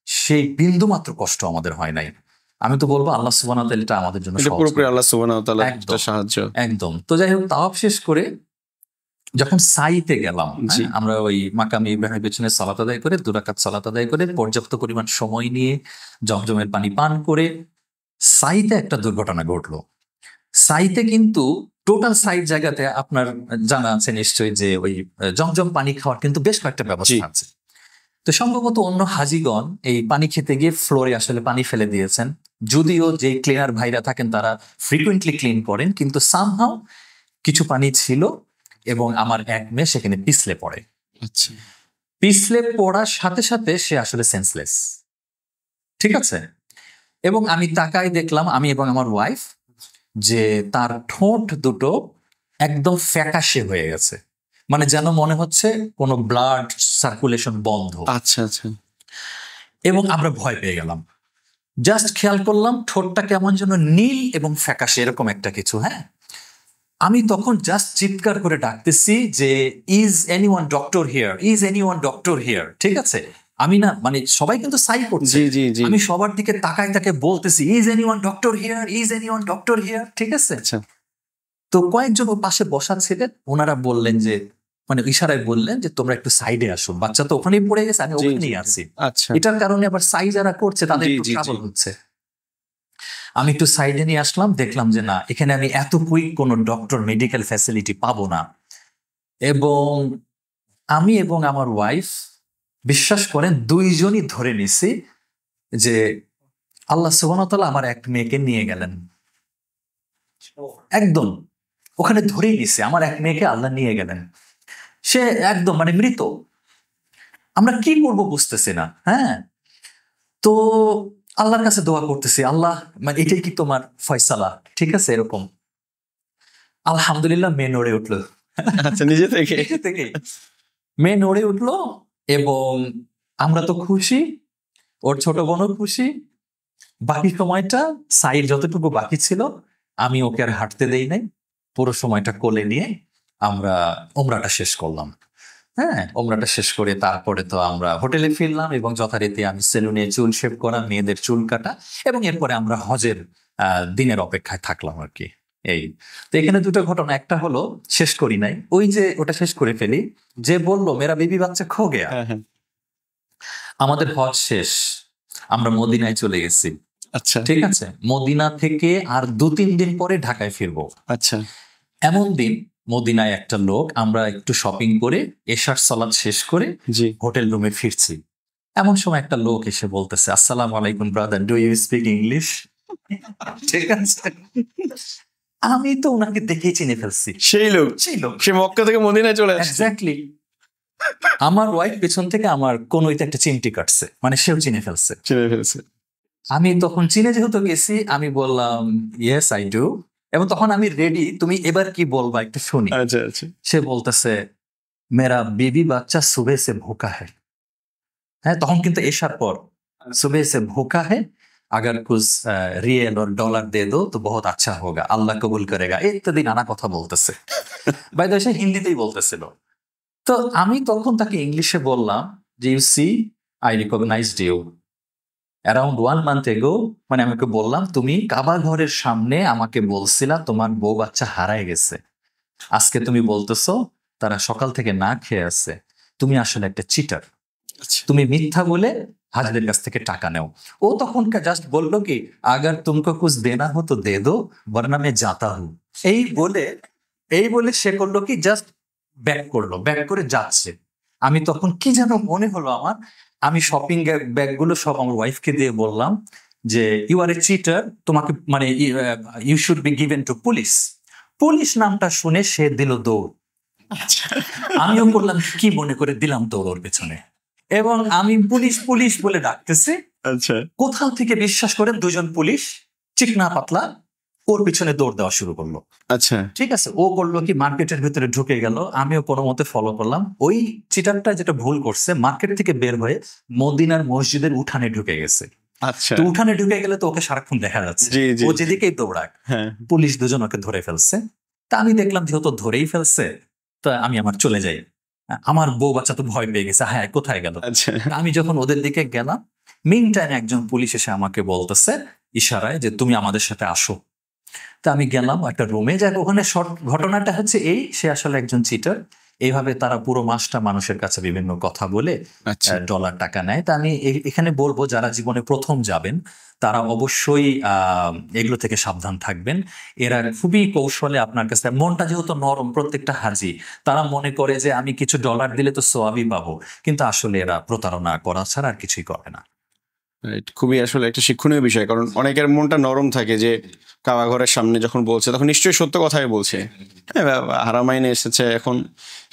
সেই বিন্দু মাত্র কষ্ট আমাদের হয় নাই। আমি তো বলবো আল্লাহ সুবহানাহু ওয়া তাআলা এটা আমাদের জন্য সহজ পুরোপুরি করে। আল্লাহ সুবহানাহু ওয়া তাআলার একদম। সাহায্য। একদম। তো যাই হোক, তাওয়াফ শেষ করে যখন সাইতে গেলাম, জি। আমরা ওই মাকামে ইব্রাহিমের পেছনে সালাত আদায় করে 2 রাকাত সালাত আদায় করে পর্যাপ্ত পরিমাণ সময় নিয়ে জমজমের পানি পান করে সাইতে একটা দুর্ঘটনা ঘটলো। সাইতে কিন্তু টোটাল সাইট জায়গাতে আপনার জানা আছে নিশ্চয়ই যে ওই জমজম পানি খাওয়ার কিন্তু বেশ কয়েকটা ব্যবস্থা আছে। তো সম্ভবত অন্য হাজিগণ এই পানি খেতে গিয়ে ফ্লোরে আসলে পানি ফেলে দিয়েছেন। যদিও যে ক্লিনার ভাইরা থাকেন তারা ফ্রিকুয়েন্টলি ক্লিন করেন, কিন্তু সামহাও কিছু পানি ছিল এবং আমার এক মেয়ে সেখানে পিছলে পড়ে। আচ্ছা। পিছলে পড়ার সাথে সাথে সে আসলে সেন্সলেস, ঠিক আছে। এবং আমি তাকাই দেখলাম, আমি এবং আমার ওয়াইফ, যে তার ঠোঁট দুটো একদম ফ্যাকাশে হয়ে গেছে, মানে যেন মনে হচ্ছে কোনো ব্লাড সার্কুলেশন বন্ধ। আচ্ছা আচ্ছা। এবং আমরা ভয় পেয়ে গেলাম। জাস্ট খেয়াল করলাম ঠোঁটটা কেমন যেন নীল এবং ফ্যাকাশে এরকম একটা কিছু, হ্যাঁ। আমি তখন জাস্ট চিৎকার করে ডাকতেছি যে is anyone doctor here, is anyone doctor here, ঠিক আছে। আমি না, মানে সবাই কিন্তু সাই করছে, আমি সবার দিকে তাকায় তাকে বলতেছি is anyone doctor here, is anyone doctor here, ঠিক আছে। তো কয়েকজন পাশে বসা ছিলেন, ওনারা বললেন যে, মানে ইশারায় বললেন যে তোমরা একটু সাইডে আসো, বাচ্চা তো ওখানেই পড়ে গেছে, আমি ওখানেই আছি। এটার কারণে আবার সাই যারা করছে তাদের একটু ট্রাবল হচ্ছে। আমি একটু সাইডে নিয়ে আসলাম, দেখলাম যে না, এখানে আমি এত কুইক কোনো ডক্টর মেডিকেল ফ্যাসিলিটি পাবো না। এবং আমি এবং আমার ওয়াইফ, বিশ্বাস করেন, দুইজনই ধরে নিছি যে আল্লাহ সুবহানাহু ওয়া তাআলা আমার এক মেয়েকে নিয়ে গেলেন। একদম ওখানে ধরেই নিছে আমার এক মেয়েকে আল্লাহ নিয়ে গেলেন, সে একদম মানে মৃত। আমরা কি করব বুঝতেছি না, হ্যাঁ। তো আল্লাহর কাছে দোয়া করতেছি, আল্লাহ মানে এটাই কি তোমার ফয়সালা, ঠিক আছে, এরকম। আলহামদুলিল্লাহ, মেয়ে নড়ে উঠলো। আচ্ছা, নিজে থেকে মেয়ে নড়ে উঠলো এবং আমরা তো খুশি, ওর ছোট বোনও খুশি। বাকি সময়টা সাইড যতটুকু বাকি ছিল আমি ওকে আর হাঁটতে দেই নাই, পুরো সময়টা কোলে নিয়ে আমরা ওমরাটা শেষ করলাম। হ্যাঁ, ওমরাটা শেষ করে তারপরে তো আমরা হোটেলে ফিরলাম এবং যথারীতি আমি সেলুনে চুল শেভ করা, মেয়েদের চুল কাটা, এবং এরপরে আমরা হজের দিনের অপেক্ষায় থাকলাম আর কি। এই তো এখানে দুটো ঘটনা, একটা হলো শেষ করি নাই, ওই যে ওটা শেষ করে ফেলি, যে বললো মেরা বেবি বাচ্চা খো গেয়া। আমাদের হজ শেষ, আমরা মদিনায় চলে গেছি। আচ্ছা ঠিক আছে, মদিনা থেকে আর 2-3 দিন পরে ঢাকায় ফিরবো। আচ্ছা এমন দিন মদিনায় একটা লোক, আমরা একটু শপিং করে এশার সালাত শেষ করে জি হোটেল রুমে ফিরছি, এমন সময় একটা লোক এসে বলতেছে, আসসালামু আলাইকুম brother, do you speak English? ঠিক আছে, আমি তো ওনাকে দেখেই চিনে ফেলছি, সেই লোক সে মক্কা থেকে মদিনায় চলে আসছে। এক্স্যাক্টলি। আমার ওয়াইফ পেছন থেকে আমার কোনোইতে একটা চিমটি কাটছে, মানে সেও চিনে ফেলছে। চিনে ফেলছে। আমি তখন চিনে যেহেতু গেছি, আমি বললাম ইয়েস আই ডু, এবং তখন আমি রেডি, তুমি এবার কি বলবা একটু শুনি। আচ্ছা আচ্ছা সে বলতেছে মেরা বেবি বাচ্চা সুবে সে ভোকা হ্যায়। হ্যাঁ, তখন কিন্তু এসার পর, সুবে সে ভোকা হ্যায়, अगर कुछ रियल और डॉलर दे दो तो बहुत अच्छा होगा, আল্লাহ কবুল করেগা, ইত্যাদি নানা কথা বলতেছে। বাই দ্য ওয়ে সে হিন্দিতেই বলতেছিল। তো আমি তখন তাকে ইংলিশে বললাম যে you see I recognized you around 1 month ago, মানে আমাকে বললাম তুমি কাবা ঘরের সামনে আমাকে বলছিলা তোমার বউ বাচ্চা হারায় গেছে, আজকে তুমি বলতেছো তারা সকাল থেকে না খেয়ে আছে, তুমি আসলে একটা চিটার, তুমি মিথ্যা বলে হাজিদের কাছ থেকে টাকা নেও। ও তখন জাস্ট বললো কি, আগার তুমকো কুছ দেনা হো তো দে দো বরনা মে জাতা হু। এই বলে সে করলো কি, জাস্ট ব্যাক করলো, ব্যাক করে যাচ্ছে। আমি তখন কি যেন মনে হলো আমার, আমি শপিং ব্যাগ গুলো সব আমার ওয়াইফকে দিয়ে বললাম যে ইউ আর এ চিটার, তোমাকে মানে you should be given to police. Police নামটা শুনে সে দিল দৌড়, আমিও করলাম কি মনে করে দিলাম দৌড় ওর পেছনে, এবং আমি পুলিশ পুলিশ বলে ডাকতেছি। আচ্ছা কোথাও থেকে বিশ্বাস করেন 2জন পুলিশ চিকনা পাতলা ওর পিছনে দৌড় দেওয়া শুরু করলো। আচ্ছা ঠিক আছে, ও করলো কি মার্কেটের ভিতরে ঢুকে গেল, আমিও কোনো মতে ফলো করলাম। ওই চিটারটা যেটা ভুল করছে, মার্কেট থেকে বের হয়ে মদিনার মসজিদের উঠানে ঢুকে গেছে। আচ্ছা তো উঠানে ঢুকে গেলে তো ওকে সারাক্ষণ দেখা যাচ্ছে, জি, জি। ও যেদিকেই দৌড়াক। হ্যাঁ পুলিশ 2জন ওকে ধরে ফেলছে। তা আমি দেখলাম যেহেতু ধরেই ফেলছে, তা আমি আমার চলে যাই। আমার বউ বাচ্চা তো ভয় পেয়ে গেছে, হ্যাঁ কোথায় গেল। আচ্ছা আমি যখন ওদের দিকে গেলাম, মিন টাইম একজন পুলিশ এসে আমাকে বলতেছে ইশারায় যে তুমি আমাদের সাথে আসো। তা আমি গেলাম একটা রুমে, যাই ওখানে শর্ট ঘটনাটা হচ্ছে এই, সে আসলে একজন চিটার। এইভাবে তারা পুরো মাসটা মানুষের কাছে বিভিন্ন কথা বলে আচ্ছা ডলার টাকা নেয়। তা আমি এখানে বলবো যারা জীবনে প্রথম যাবেন তারা অবশ্যই এগুলো থেকে সাবধান থাকবেন। এরা খুবই কৌশলে আপনার কাছে, মনটা যেহেতু নরম, প্রত্যেকটা হাজি তারা মনে করে যে আমি কিছু ডলার দিলে তো সোয়াবই পাবো, কিন্তু আসলে এরা প্রতারণা করা ছাড়া আর কিছুই করে না। Right, খুবই আসলে একটা শিক্ষণীয় বিষয়, কারণ অনেকের মনটা নরম থাকে যে কাবা ঘরের সামনে যখন বলছে তখন নিশ্চয়ই সত্য কথাই বলছে। হ্যাঁ, হারামাইনে এসেছে, এখন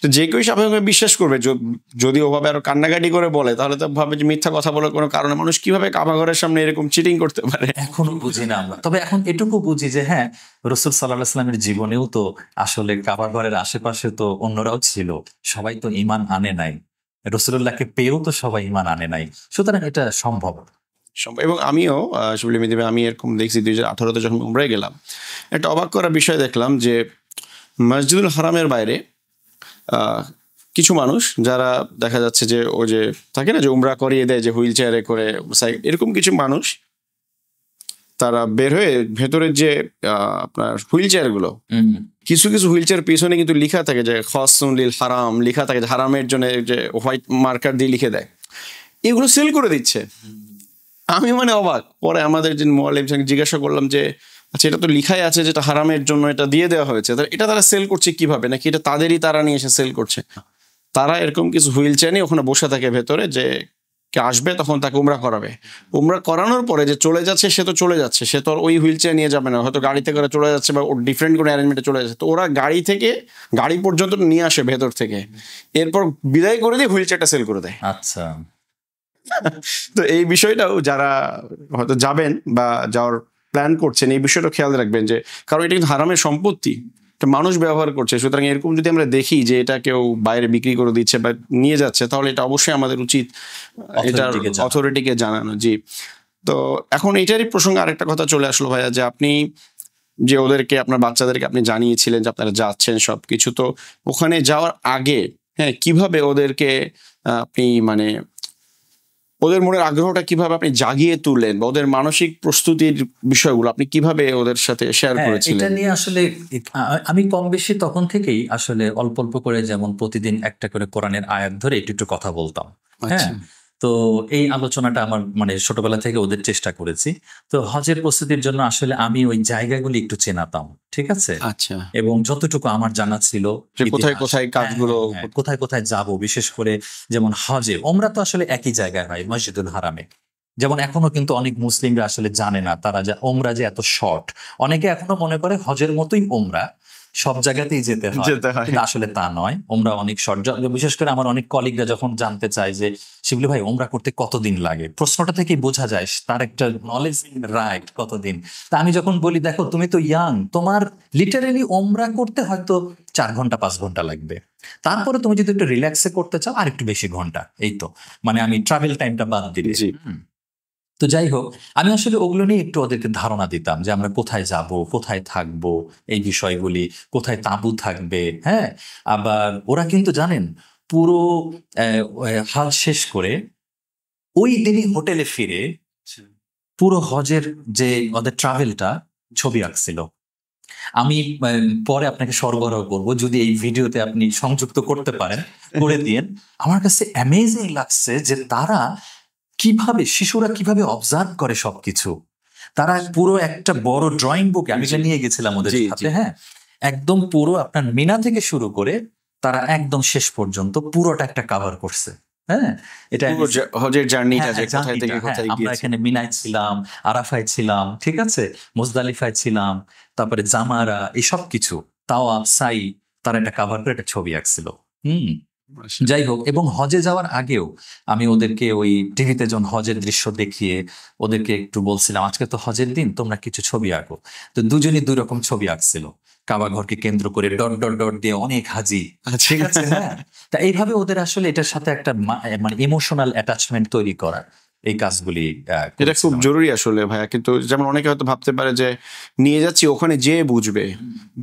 তো যে কেউ স্বাভাবিকভাবে বিশ্বাস করবে। যদি ওভাবে আরো কান্নাকাটি করে বলে তাহলে তো ভাবে যে মিথ্যা কথা বলার কোনো কারণে মানুষ কিভাবে কাবা ঘরের সামনে এরকম চিটিং করতে পারে। এখনো বুঝি না আমরা, তবে এখন এটুকু বুঝি যে হ্যাঁ, রসুল সাল্লাল্লাহু আলাইহি ওয়াসাল্লামের জীবনেও তো আসলে কাবা ঘরের আশেপাশে তো অন্যরাও ছিল, সবাই তো ঈমান আনে নাই, রাসূলুল্লাহকে পেয়েও তো সবাই ঈমান আনে নাই, সুতরাং এটা সম্ভব। এবং আমিও সুবলিমি দেবে, আমি এরকম দেখছি 2018-তে যখন উমরায় গেলাম, একটা অবাক করা বিষয় দেখলাম যে মসজিদুল হারামের বাইরে কিছু মানুষ যারা দেখা যাচ্ছে যে ওই যে থাকে না যে উমরা করিয়ে দেয় যে হুইল চেয়ারে করে, এরকম কিছু মানুষ তারা বের হয়ে ভেতরের যে আপনার হুইল চেয়ার গুলো, কিছু কিছু হুইল চেয়ার পিছনে কিন্তু লিখা থাকে যে খাসুন লিল হারাম, লিখা থাকে যে হারামের জন্য, যে হোয়াইট মার্কার দিয়ে লিখে দেয়, এগুলো সেল করে দিচ্ছে। আমি মানে অবাক। পরে আমাদের যে মুআল্লিম জিজ্ঞাসা করলাম যে আচ্ছা, এটা তো লিখাই আছে যেটা হারামের জন্য এটা দিয়ে দেওয়া হয়েছে, এটা তারা সেল করছে কিভাবে, নাকি এটা তারা নিয়ে এসে সেল করছে? তারা এরকম কিছু হুইল চেয়ার নিয়ে ওখানে বসে থাকে ভেতরে, যে কে আসবে তখন তাকে উমরা করাবে। উমরা করানোর পরে যে চলে যাচ্ছে, সে তো চলে যাচ্ছে, সে তো আর ওই হুইল চেয়ার নিয়ে যাবে না, হয়তো গাড়িতে করে চলে যাচ্ছে বা ডিফারেন্ট কোনো অ্যারেঞ্জমেন্টে চলে যাচ্ছে। তো ওরা গাড়ি থেকে গাড়ি পর্যন্ত নিয়ে আসে ভেতর থেকে, এরপর বিদায় করে দিয়ে হুইল চেয়ারটা সেল করে দেয়। আচ্ছা, তো এই বিষয়টাও যারা হয়তো যাবেন বা যাওয়ার প্ল্যান করছেন, এই বিষয়টা খেয়াল রাখবেন যে, কারণ এটা কিন্তু হারামের সম্পত্তি, এটা মানুষ ব্যবহার করছে। সুতরাং এরকম যদি আমরা দেখি যে এটা কেউ বাইরে বিক্রি করে দিচ্ছে বা নিয়ে যাচ্ছে, তাহলে এটা অবশ্যই আমাদের উচিত এটার অথরিটিকে জানানো। জি, তো এখন এটারই প্রসঙ্গে আরেকটা কথা চলে আসলো ভাইয়া, যে আপনি যে ওদেরকে, আপনার বাচ্চাদেরকে আপনি জানিয়েছিলেন যে আপনারা যাচ্ছেন সবকিছু, তো ওখানে যাওয়ার আগে হ্যাঁ কিভাবে ওদেরকে আপনি মানে ওদের মনের আগ্রহটা কিভাবে আপনি জাগিয়ে তুললেন, বা ওদের মানসিক প্রস্তুতির বিষয়গুলো আপনি কিভাবে ওদের সাথে শেয়ার এটা করেছিলেন? নিয়ে আসলে আমি কম বেশি তখন থেকেই আসলে অল্প অল্প করে, যেমন প্রতিদিন একটা করে কোরআনের আয়াত ধরে একটু একটু কথা বলতাম। হ্যাঁ, আচ্ছা তো এই আলোচনাটা আমার মানে ছোটবেলা থেকে ওদের চেষ্টা করেছি। তো হজের প্রস্তুতির জন্য আসলে আমি ওই জায়গাগুলি একটু চেনাতাম, ঠিক আছে, আচ্ছা, এবং যতটুকু আমার জানা ছিল যে কোথায় ইতিহাস, কোথায় হ্যাঁ কাজগুলো হ্যাঁ হ্যাঁ, কোথায় কোথায় যাব, বিশেষ করে যেমন হজে ওমরা তো আসলে একই জায়গায় হয়, মসজিদুল হারামে। যেমন এখনো কিন্তু অনেক মুসলিমরা আসলে জানে না তারা যে ওমরা যে এত শর্ট, অনেকে এখনো মনে করে হজের মতোই ওমরা সব জায়গাতেই যেতে হয়, যেতে হয়। কিন্তু আসলে তা নয়, ওমরা অনেক শর্ট। বিশেষ করে আমার অনেক কলিগরা যখন জানতে চায় যে শিবলি ভাই ওমরা করতে কতদিন লাগে, প্রশ্নটা থেকেই বোঝা যায় তার একটা নলেজ রাইট কতদিন। তা আমি যখন বলি দেখো তুমি তো ইয়াং, তোমার লিটারেলি ওমরা করতে হয়তো 4 ঘন্টা 5 ঘন্টা লাগবে, তারপরে তুমি যদি একটু রিল্যাক্সে করতে চাও আর একটু বেশি ঘন্টা, এই তো, মানে আমি ট্রাভেল টাইমটা বাদ দিলে। জি। তো যাই হোক, আমি আসলে ওগুলো নিয়ে একটু ওদেরকে ধারণা দিতাম যে আমরা কোথায় যাব, কোথায় থাকবো, এই বিষয়গুলি, কোথায় তাঁবু থাকবে। হ্যাঁ, আবার ওরা কিন্তু জানেন পুরো হাল শেষ করে ওই দিনই হোটেলে ফিরে পুরো হজের যে ওদের ট্রাভেলটা ছবি আঁকছিল। আমি পরে আপনাকে সরবরাহ করব, যদি এই ভিডিওতে আপনি সংযুক্ত করতে পারেন করে দিয়েন। আমার কাছে অ্যামেজিং লাগছে যে তারা কিভাবে, শিশুরা কিভাবে অবজার্ভ করে সবকিছু। তারা পুরো একটা বড় ড্রয়িং বুকে, আমি যে নিয়ে গেছিলাম ওদের জি, সাথে, হ্যাঁ, একদম পুরো আপনার মিনা থেকে শুরু করে তারা একদম শেষ পর্যন্ত পুরোটা একটা কাভার করছে। হ্যাঁ, এটা পুরো হজের জার্নিটা হ্যাঁ যে হ্যাঁ, কোথায় থেকে জার্নিটা, হ্যাঁ, কোথায় আমরা গিয়েছে। এখানে মিনায় ছিলাম, আরাফায় ছিলাম, ঠিক আছে, মুজদালিফায় ছিলাম, তারপরে জামারা, এই সব কিছু, তাওয়াফ, সাই, তারা একটা কাভার করে একটা ছবি আঁকছিল। হুম, যাই হোক, এবং হজে যাওয়ার আগেও আমি ওদেরকে ওই টিভিতে যখন হজের দৃশ্য দেখিয়ে ওদেরকে একটু বলছিলাম আজকে তো হজের দিন, তোমরা কিছু ছবি আঁকো। তো দুজনই 2 রকম ছবি আঁকছিল, কাবা ঘরকে কেন্দ্র করে ডট ডট ডট দিয়ে অনেক হাজি, ঠিক আছে, হ্যাঁ। তা এইভাবে ওদের আসলে এটার সাথে একটা মানে ইমোশনাল অ্যাটাচমেন্ট তৈরি করা, এই কাজগুলি এটা খুব করেছিলাম। জরুরি আসলে ভাইয়া, কিন্তু যেমন অনেকে হয়তো ভাবতে পারে যে নিয়ে যাচ্ছি ওখানে যেয়ে বুঝবে,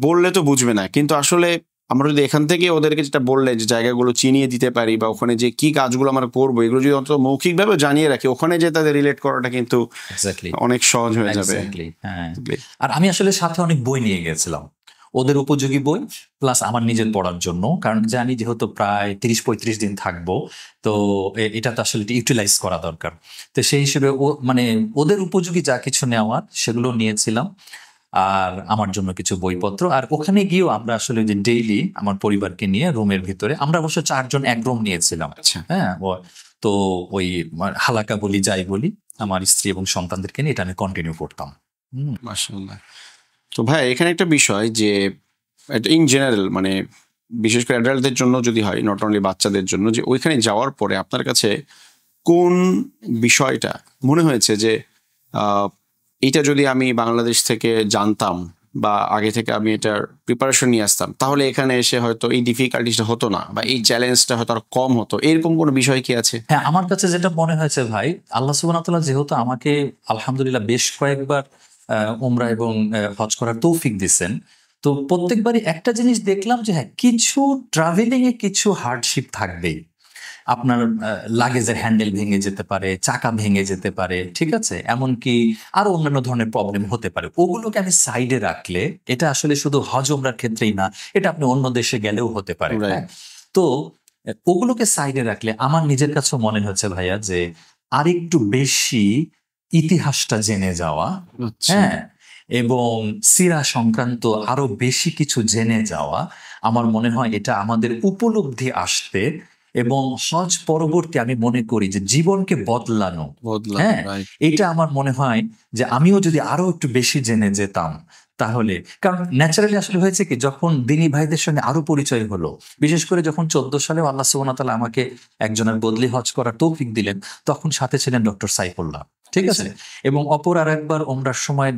বললে তো বুঝবে না, কিন্তু আসলে আমরা যদি এখান থেকে ওদেরকে যেটা বললে যে জায়গাগুলো চিনিয়ে দিতে পারি, বা ওখানে যে কি কাজগুলো আমরা করবো এগুলো যদি অন্তত মৌখিকভাবে জানিয়ে রাখি, ওখানে যে তাদের রিলেট করাটা কিন্তু এক্স্যাক্টলি, অনেক সহজ হয়ে যাবে। এক্স্যাক্টলি, হ্যাঁ। আর আমি আসলে সাথে অনেক বই নিয়ে গেছিলাম, ওদের উপযোগী বই প্লাস আমার নিজের পড়ার জন্য, কারণ জানি যেহেতু প্রায় 30-35 দিন থাকবো, তো এটা তো আসলে ইউটিলাইজ করা দরকার। তো সেই হিসেবে মানে ওদের উপযোগী যা কিছু নেওয়ার সেগুলো নিয়েছিলাম, আর আমার জন্য কিছু বইপত্র। আর ওখানে গিয়েও আমরা আসলে যে ডেইলি আমার পরিবারকে নিয়ে রুমের ভিতরে, আমরা অবশ্য 4 জন এক রুম নিয়েছিলাম। আচ্ছা, হ্যাঁ, তো ওই হালাকা বলি যাই বলি, আমার স্ত্রী এবং সন্তানদেরকে নিয়ে এটা আমি কন্টিনিউ করতাম। মাশাআল্লাহ। তো ভাই এখানে একটা বিষয় যে ইন জেনারেল, মানে বিশেষ করে অ্যাডাল্টদের জন্য যদি হয়, নট অনলি বাচ্চাদের জন্য, যে ওইখানে যাওয়ার পরে আপনার কাছে কোন বিষয়টা মনে হয়েছে যে এটা যদি আমি বাংলাদেশ থেকে জানতাম, বা আগে থেকে আমি এটার প্রিপারেশন নিয়ে আসতাম, তাহলে এখানে এসে হয়তো এই ডিফিকাল্টিসটা হতো না, বা এই চ্যালেঞ্জটা হয়তো আর কম হতো, এরকম কোনো বিষয় কি আছে? হ্যাঁ, আমার কাছে যেটা মনে হয়েছে ভাই, আল্লাহ সুবহানাহু ওয়া তাআলা যেহেতু আমাকে আলহামদুলিল্লাহ বেশ কয়েকবার উমরা এবং হজ করার তৌফিক দিচ্ছেন, তো প্রত্যেকবারই একটা জিনিস দেখলাম যে হ্যাঁ, কিছু ট্রাভেলিং এ কিছু হার্ডশিপ থাকবেই। আপনার লাগেজের হ্যান্ডেল ভেঙে যেতে পারে, চাকা ভেঙে যেতে পারে, ঠিক আছে, এমনকি আরো অন্যান্য ধরনের প্রবলেম হতে পারে। ওগুলোকে আমি সাইডে রাখলে, এটা আসলে শুধু হজ উমরার ক্ষেত্রেই না, এটা আপনি অন্য দেশে গেলেও হতে পারে। Right. হ্যাঁ, তো ওগুলোকে সাইডে রাখলে আমার নিজের কাছেও মনে হচ্ছে ভাইয়া যে আরেকটু বেশি ইতিহাসটা জেনে যাওয়া, আচ্ছা, হ্যাঁ, এবং সিরা সংক্রান্ত আরো বেশি কিছু জেনে যাওয়া, আমার মনে হয় এটা আমাদের উপলব্ধি আসতে এবং হজ পরবর্তী আমি মনে করি যে জীবনকে বদলানো, বদলানো, হ্যাঁ, রাইট। এটা আমার মনে হয় যে আমিও যদি আরো একটু বেশি জেনে যেতাম তাহলে, কারণ ন্যাচারালি আসলে হয়েছে কি, যখন দিনী ভাইদের সঙ্গে আরো পরিচয় হলো, বিশেষ করে যখন 14 সালে আল্লাহ সুবহানাহু ওয়া তাআলা আমাকে একজনের বদলি হজ করার তৌফিক দিলেন, তখন সাথে ছিলেন ডক্টর সাইফুল্লাহ, ঠিক আছে, এবং অপর আর একবার ওমরার সময়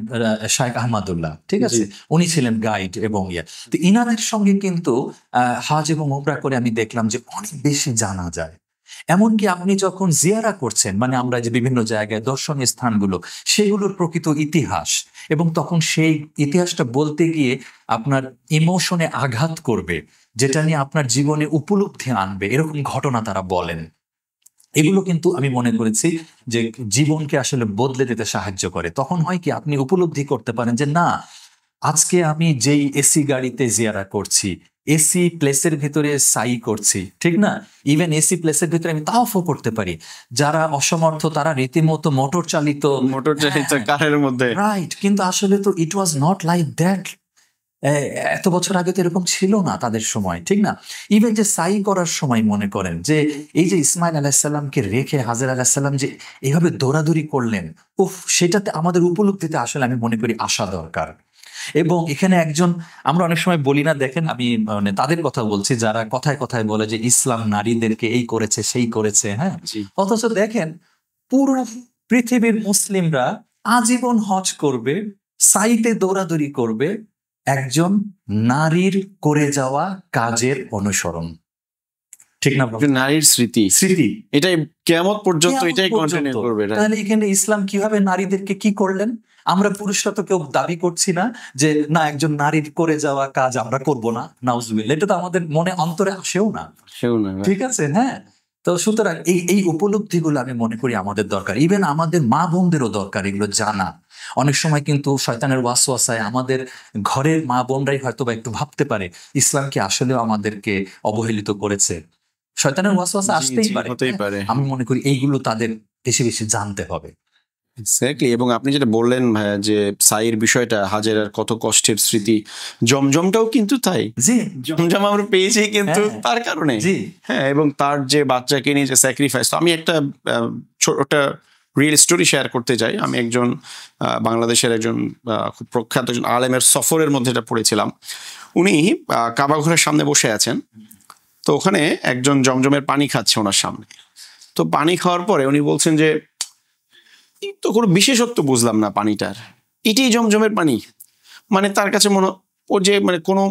শাইখ আহমদুল্লাহ, ঠিক আছে, উনি ছিলেন গাইড এবং তো ইনাদের সঙ্গে কিন্তু হজ এবং ওমরা করে আমি দেখলাম যে অনেক বেশি জানা যায়। এমনকি আপনি যখন জিয়ারা করছেন, মানে আমরা যে বিভিন্ন জায়গায় দর্শনীয় স্থানগুলো, সেগুলোর প্রকৃত ইতিহাস, এবং তখন সেই ইতিহাসটা বলতে গিয়ে আপনার ইমোশনে আঘাত করবে, যেটা নিয়ে আপনার জীবনে উপলব্ধি আনবে, এরকম ঘটনা তারা বলেন। এগুলো কিন্তু আমি মনে করেছি যে জীবনকে আসলে বদলে দিতে সাহায্য করে। তখন হয় কি, আপনি উপলব্ধি করতে পারেন যে না, আজকে আমি যেই এসি গাড়িতে জিয়ারা করছি, এসি প্লেসের ভিতরে সাই করছি, ঠিক না, ইভেন এসি প্লেসের ভিতরে আমি তাওয়াফও করতে পারি। যারা অসমর্থ তারা রীতিমতো মোটর চালিত কারের মধ্যে, রাইট। কিন্তু আসলে তো ইট ওয়াজ নট লাইক দ্যাট। এত বছর আগে তো এরকম ছিল না তাদের সময়, ঠিক না? ইভেন যে সাই করার সময় মনে করেন যে এই যে ইসমাইল আলাহিসাল্লামকে রেখে হাজের আলাহিসাল্লাম যে এইভাবে দৌড়াদৌড়ি করলেন, উফ, সেটাতে আমাদের উপলব্ধিতে আসলে আমি মনে করি আসা দরকার। এবং এখানে একজন, আমরা অনেক সময় বলি না, দেখেন আমি মানে তাদের কথা বলছি যারা কথায় কথায় বলে যে ইসলাম নারীদেরকে এই করেছে সেই করেছে, হ্যাঁ, অথচ দেখেন পুরো পৃথিবীর মুসলিমরা আজীবন হজ করবে, সাইতে দৌড়াদৌড়ি করবে একজন নারীর করে যাওয়া কাজের অনুসরণ, ঠিক না? নারীর স্মৃতি এটাই কিয়ামত পর্যন্ত এটাই কন্টিনিউ করবে। তাহলে এখানে ইসলাম কিভাবে নারীদেরকে কি করলেন? আমরা পুরুষরা তো কেউ দাবি করছি না যে না, একজন নারীর করে যাওয়া কাজ আমরা করব না, নাউজুবিল্লাহ, এটা তো আমাদের মনে অন্তরে আসেও না, ঠিক আছে? হ্যাঁ, তো সুতরাং এই উপলব্ধিগুলো আমি মনে করি আমাদের দরকার। ইভেন আমাদের মা বোনদেরও দরকার এগুলো জানা। অনেক সময় কিন্তু শয়তানের ওয়াসওয়াসায় আমাদের ঘরের মা বোনরাই হয়তো বা একটু ভাবতে পারে ইসলাম কি আসলেও আমাদেরকে অবহেলিত করেছে। শয়তানের ওয়াসওয়াসা আসতেই পারে। আমি মনে করি এইগুলো তাদের বেশি বেশি জানতে হবে। এক্স্যাক্টলি। এবং আপনি যেটা বললেন ভাইয়া যে সাইয়ের বিষয়টা, হাজেরার কত কষ্টের স্মৃতি, জমজমটাও কিন্তু তাই। জমজম আমরা পেয়েছি কিন্তু তার কারণে, হ্যাঁ, এবং তার যে বাচ্চাকে নিয়ে যে স্যাক্রিফাইস। তো আমি একটা ছোটটা রিয়েল স্টোরি শেয়ার করতে চাই। আমি একজন বাংলাদেশের একজন খুব প্রখ্যাত একজন আলেমের সফরের মধ্যে এটা পড়েছিলাম। উনি কাবা ঘরের সামনে বসে আছেন, তো ওখানে একজন জমজমের পানি খাচ্ছে ওনার সামনে। তো পানি খাওয়ার পরে উনি বলছেন যে তো কোনো বিশেষত্ব বুঝলাম না পানিটার, এটাই জমজমের পানি। মানে তার কাছে ও যে মানে কোনো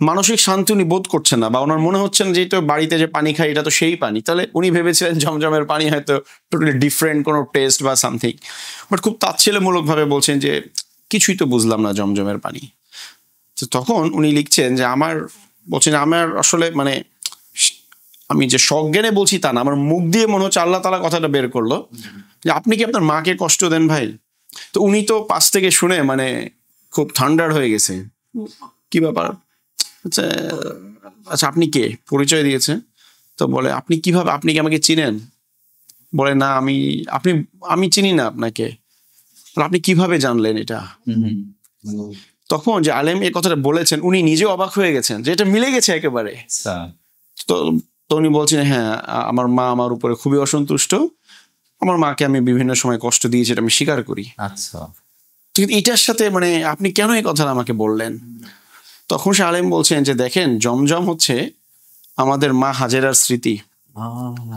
মানসিক শান্তি উনি বোধ করছেন না, বা ওনার মনে হচ্ছে না যে তো বাড়িতে যে পানি খাই এটা তো সেই পানি। তাহলে উনি ভেবেছিলেন জমজমের পানি হয়তো টোটালি ডিফারেন্ট কোনো টেস্ট বা সামথিং, বাট খুব তাচ্ছিল্যমূলকভাবে বলছেন যে কিছুই তো বুঝলাম না জমজমের পানি। তো তখন উনি লিখছেন যে বলছেন আমার আসলে মানে আমি যে সজ্ঞানে বলছি তা না, আমার মুখ দিয়ে মনে হচ্ছে আল্লাহ তাআলা কথাটা বের করলো যে আপনি কি আপনার মাকে কষ্ট দেন ভাই? তো উনি তো পাশ থেকে শুনে মানে খুব থান্ডার হয়ে গেছে, কি ব্যাপার, আচ্ছা আপনি কে, পরিচয় দিয়েছে। তো বলে আপনি কিভাবে, আপনি কি আমাকে চিনেন? বলে না, আমি চিনি না আপনাকে। আপনি কিভাবে জানলেন এটা? তখন যে আলেম এই কথাটা বলেছেন উনি নিজে অবাক হয়ে গেছেন যে এটা মিলে গেছে একেবারে। তো উনি বলছেন হ্যাঁ, আমার মা আমার উপরে খুবই অসন্তুষ্ট, আমার মাকে আমি বিভিন্ন সময় কষ্ট দিয়েছি, এটা আমি স্বীকার করি। আচ্ছা, কিন্তু এটার সাথে মানে আপনি কেন এই কথাটা আমাকে বললেন? তখন সে আলেম বলছেন যে দেখেন, জমজম হচ্ছে আমাদের মা হাজেরার স্মৃতি।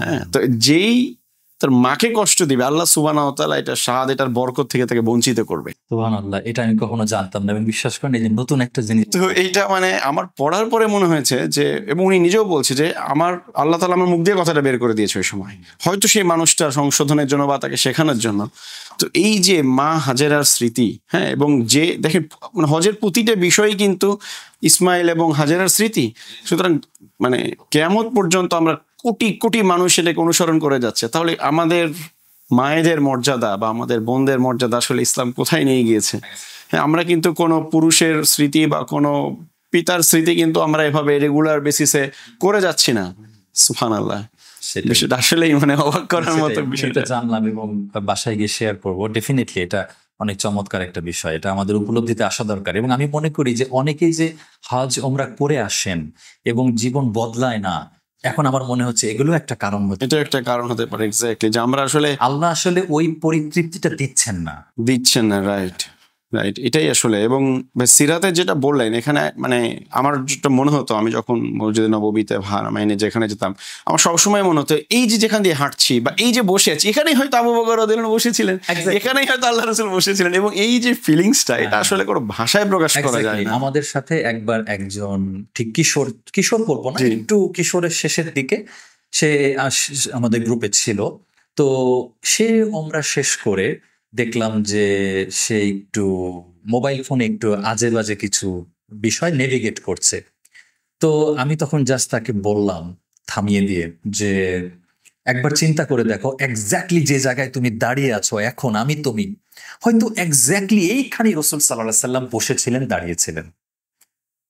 হ্যাঁ, তো যেই তার মাকে কষ্ট দিবে আল্লাহ সুবহানাহু ওয়া তাআলা এটা শাহাদাতের বরকত থেকে তাকে বঞ্চিত করবে। সুবহানাল্লাহ, এটা আমি কখনো জানতাম না এবং বিশ্বাস করেন এই যে নতুন একটা জিনিস। তো এইটা মানে আমার পড়ার পরে মনে হয়েছে যে, এবং উনি নিজেও বলছে যে আমার আল্লাহ তাআলা আমার মুখ দিয়ে কথাটা বের করে দিয়েছে ওই সময়, হয়তো সেই মানুষটা সংশোধনের জন্য বা তাকে শেখানোর জন্য। তো এই যে মা হাজেরার স্মৃতি, হ্যাঁ, এবং যে দেখেন মানে হজের প্রতিটা বিষয় কিন্তু ইসমাইল এবং হাজেরার স্মৃতি। সুতরাং মানে কিয়ামত পর্যন্ত আমরা কোটি কোটি মানুষ এটাকে অনুসরণ করে যাচ্ছে। তাহলে আমাদের মায়েদের মর্যাদা বা আমাদের বোনদের মর্যাদা আসলে ইসলাম কোথায় নিয়ে গিয়েছে? হ্যাঁ, আমরা কিন্তু কোনো পুরুষের স্মৃতি বা কোনো পিতার স্মৃতি কিন্তু আমরা এভাবে রেগুলার বেসিসে করে যাচ্ছি না। সুবহানাল্লাহ, সেটা আসলেই মানে অবাক করার মতো বিষয়টা জানলাম এবং বাসায় গিয়ে শেয়ার করবো। ডেফিনেটলি এটা অনেক চমৎকার একটা বিষয়, এটা আমাদের উপলব্ধিতে আসা দরকার। এবং আমি মনে করি যে অনেকেই যে হজ ওমরা করে আসেন এবং জীবন বদলায় না, এখন আমার মনে হচ্ছে এগুলো একটা কারণ হতে, এটা একটা কারণ হতে পারে। এক্স্যাক্টলি, যে আমরা আসলে আল্লাহ আসলে ওই পরিতৃপ্তিটা দিচ্ছেন না। রাইট, এটাই আসলে। এবং সিরাতে যেটা বললেন এখানে মানে আমার যেটা মনে হতো, আমি যখন মসজিদে নববীতে হারামাইনে যেখানে যেতাম, আমার সবসময় মনে হতো এই যে যেখান দিয়ে হাঁটছি বা এই যে বসে আছি, এখানেই হয়তো আবু বকর রাদিয়াল্লাহু আনহু বসেছিলেন, এখানেই হয়তো আল্লাহ রাসূল বসেছিলেন। এবং এই যে ফিলিংসটা, এটা আসলে কোনো ভাষায় প্রকাশ করা যায় না। আমাদের সাথে একবার একজন ঠিক কিশোর বলবো না, একটু কিশোরের শেষের দিকে সে আমাদের গ্রুপে ছিল। তো সে ওমরা শেষ করে দেখলাম যে সে একটু মোবাইল ফোনে একটু আজে বাজে কিছু বিষয় নেভিগেট করছে। তো আমি তখন জাস্ট তাকে বললাম থামিয়ে দিয়ে যে একবার চিন্তা করে দেখো, এক্স্যাক্টলি যে জায়গায় তুমি দাঁড়িয়ে আছো এখন, আমি তুমি, হয়তো এক্স্যাক্টলি এইখানেই রাসূল সাল্লাল্লাহু আলাইহি সাল্লাম বসেছিলেন, দাঁড়িয়েছিলেন।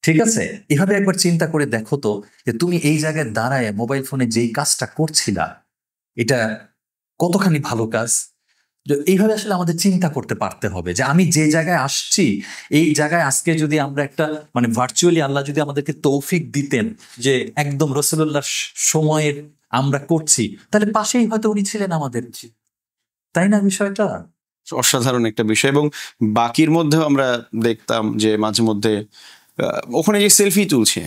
ঠিক আছে, এভাবে একবার চিন্তা করে দেখো তো, যে তুমি এই জায়গায় দাঁড়ায় মোবাইল ফোনে যেই কাজটা করছিলা, এটা কতখানি ভালো কাজ। এইভাবে আসলে আমাদের চিন্তা করতে পারতে হবে যে আমি যে জায়গায় আসছি, এই জায়গায় আজকে যদি আমরা একটা মানে ভার্চুয়ালি আল্লাহ যদি আমাদেরকে তৌফিক দিতেন যে একদম রাসূলুল্লাহর সময়ের আমরা করছি, তাহলে পাশেই হয়তো উনি ছিলেন আমাদের, তাই না বিষয়টা? অসাধারণ একটা বিষয়। এবং বাকির মধ্যেও আমরা দেখতাম যে মাঝে মধ্যে ওখানে যে সেলফি তুলছে,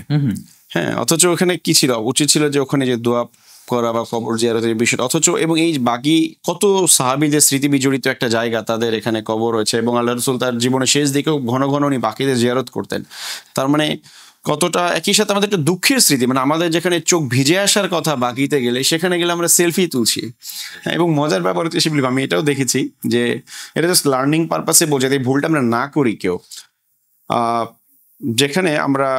হ্যাঁ, অথচ ওখানে কি ছিল, উচিত ছিল যে ওখানে যে দোয়া করা বা কবর জিয়ারতের বিষয়, অথচ এবং এই বাকি কত সাহাবীদের স্মৃতি বিজড়িত একটা জায়গা, তাদের এখানে কবর রয়েছে এবং আল্লাহ রাসূল তার জীবনের শেষ দিকেও ঘন ঘন উনি বাকিদের জিয়ারত করতেন। তার মানে কতটা, একই সাথে আমাদের একটা দুঃখের স্মৃতি, মানে আমাদের যেখানে চোখ ভিজে আসার কথা বাকিতে গেলে, সেখানে গেলে আমরা সেলফি তুলছি। হ্যাঁ, এবং মজার ব্যাপার হচ্ছে শিবলি, আমি এটাও দেখেছি যে এটা জাস্ট লার্নিং পারপাসে বোঝাতে, এই ভুলটা আমরা না করি কেউ। যেখানে আমরা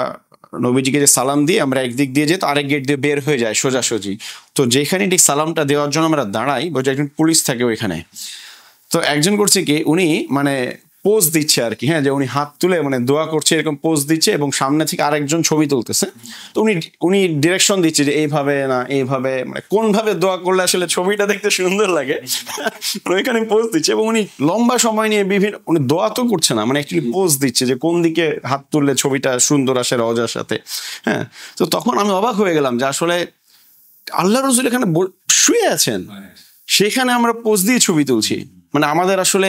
নবীজিকে যে সালাম দিয়ে আমরা একদিক দিয়ে যেত, আরেক গেট দিয়ে বের হয়ে যায় সোজাসুজি, তো যেখানে ঠিক সালামটা দেওয়ার জন্য আমরা দাঁড়াই, বোঝা একজন পুলিশ থাকে ওইখানে। তো একজন করছে কি, উনি মানে পোজ দিচ্ছে আর কি, হ্যাঁ, যে উনি হাত তুলে মানে দোয়া করছে, এরকম পোজ দিচ্ছে এবং সামনে থেকে আরেকজন ছবি তুলতেছে। তো উনি উনি ডিরেকশন দিচ্ছে যে এইভাবে না এইভাবে, মানে কোন ভাবে দোয়া করলে আসলে ছবিটা দেখতে সুন্দর লাগে ওইখানে পোজ দিচ্ছে। এবং উনি লম্বা সময় নিয়ে বিভিন্ন, উনি দোয়া তো করছে না, মানে অ্যাকচুয়ালি পোজ দিচ্ছে যে কোন দিকে হাত তুললে ছবিটা সুন্দর আসে রওজার সাথে। হ্যাঁ, তো তখন আমি অবাক হয়ে গেলাম যে আসলে আল্লাহ রাসূল এখানে শুয়ে আছেন, সেখানে আমরা পোজ দিয়ে ছবি তুলছি। মানে আমাদের আসলে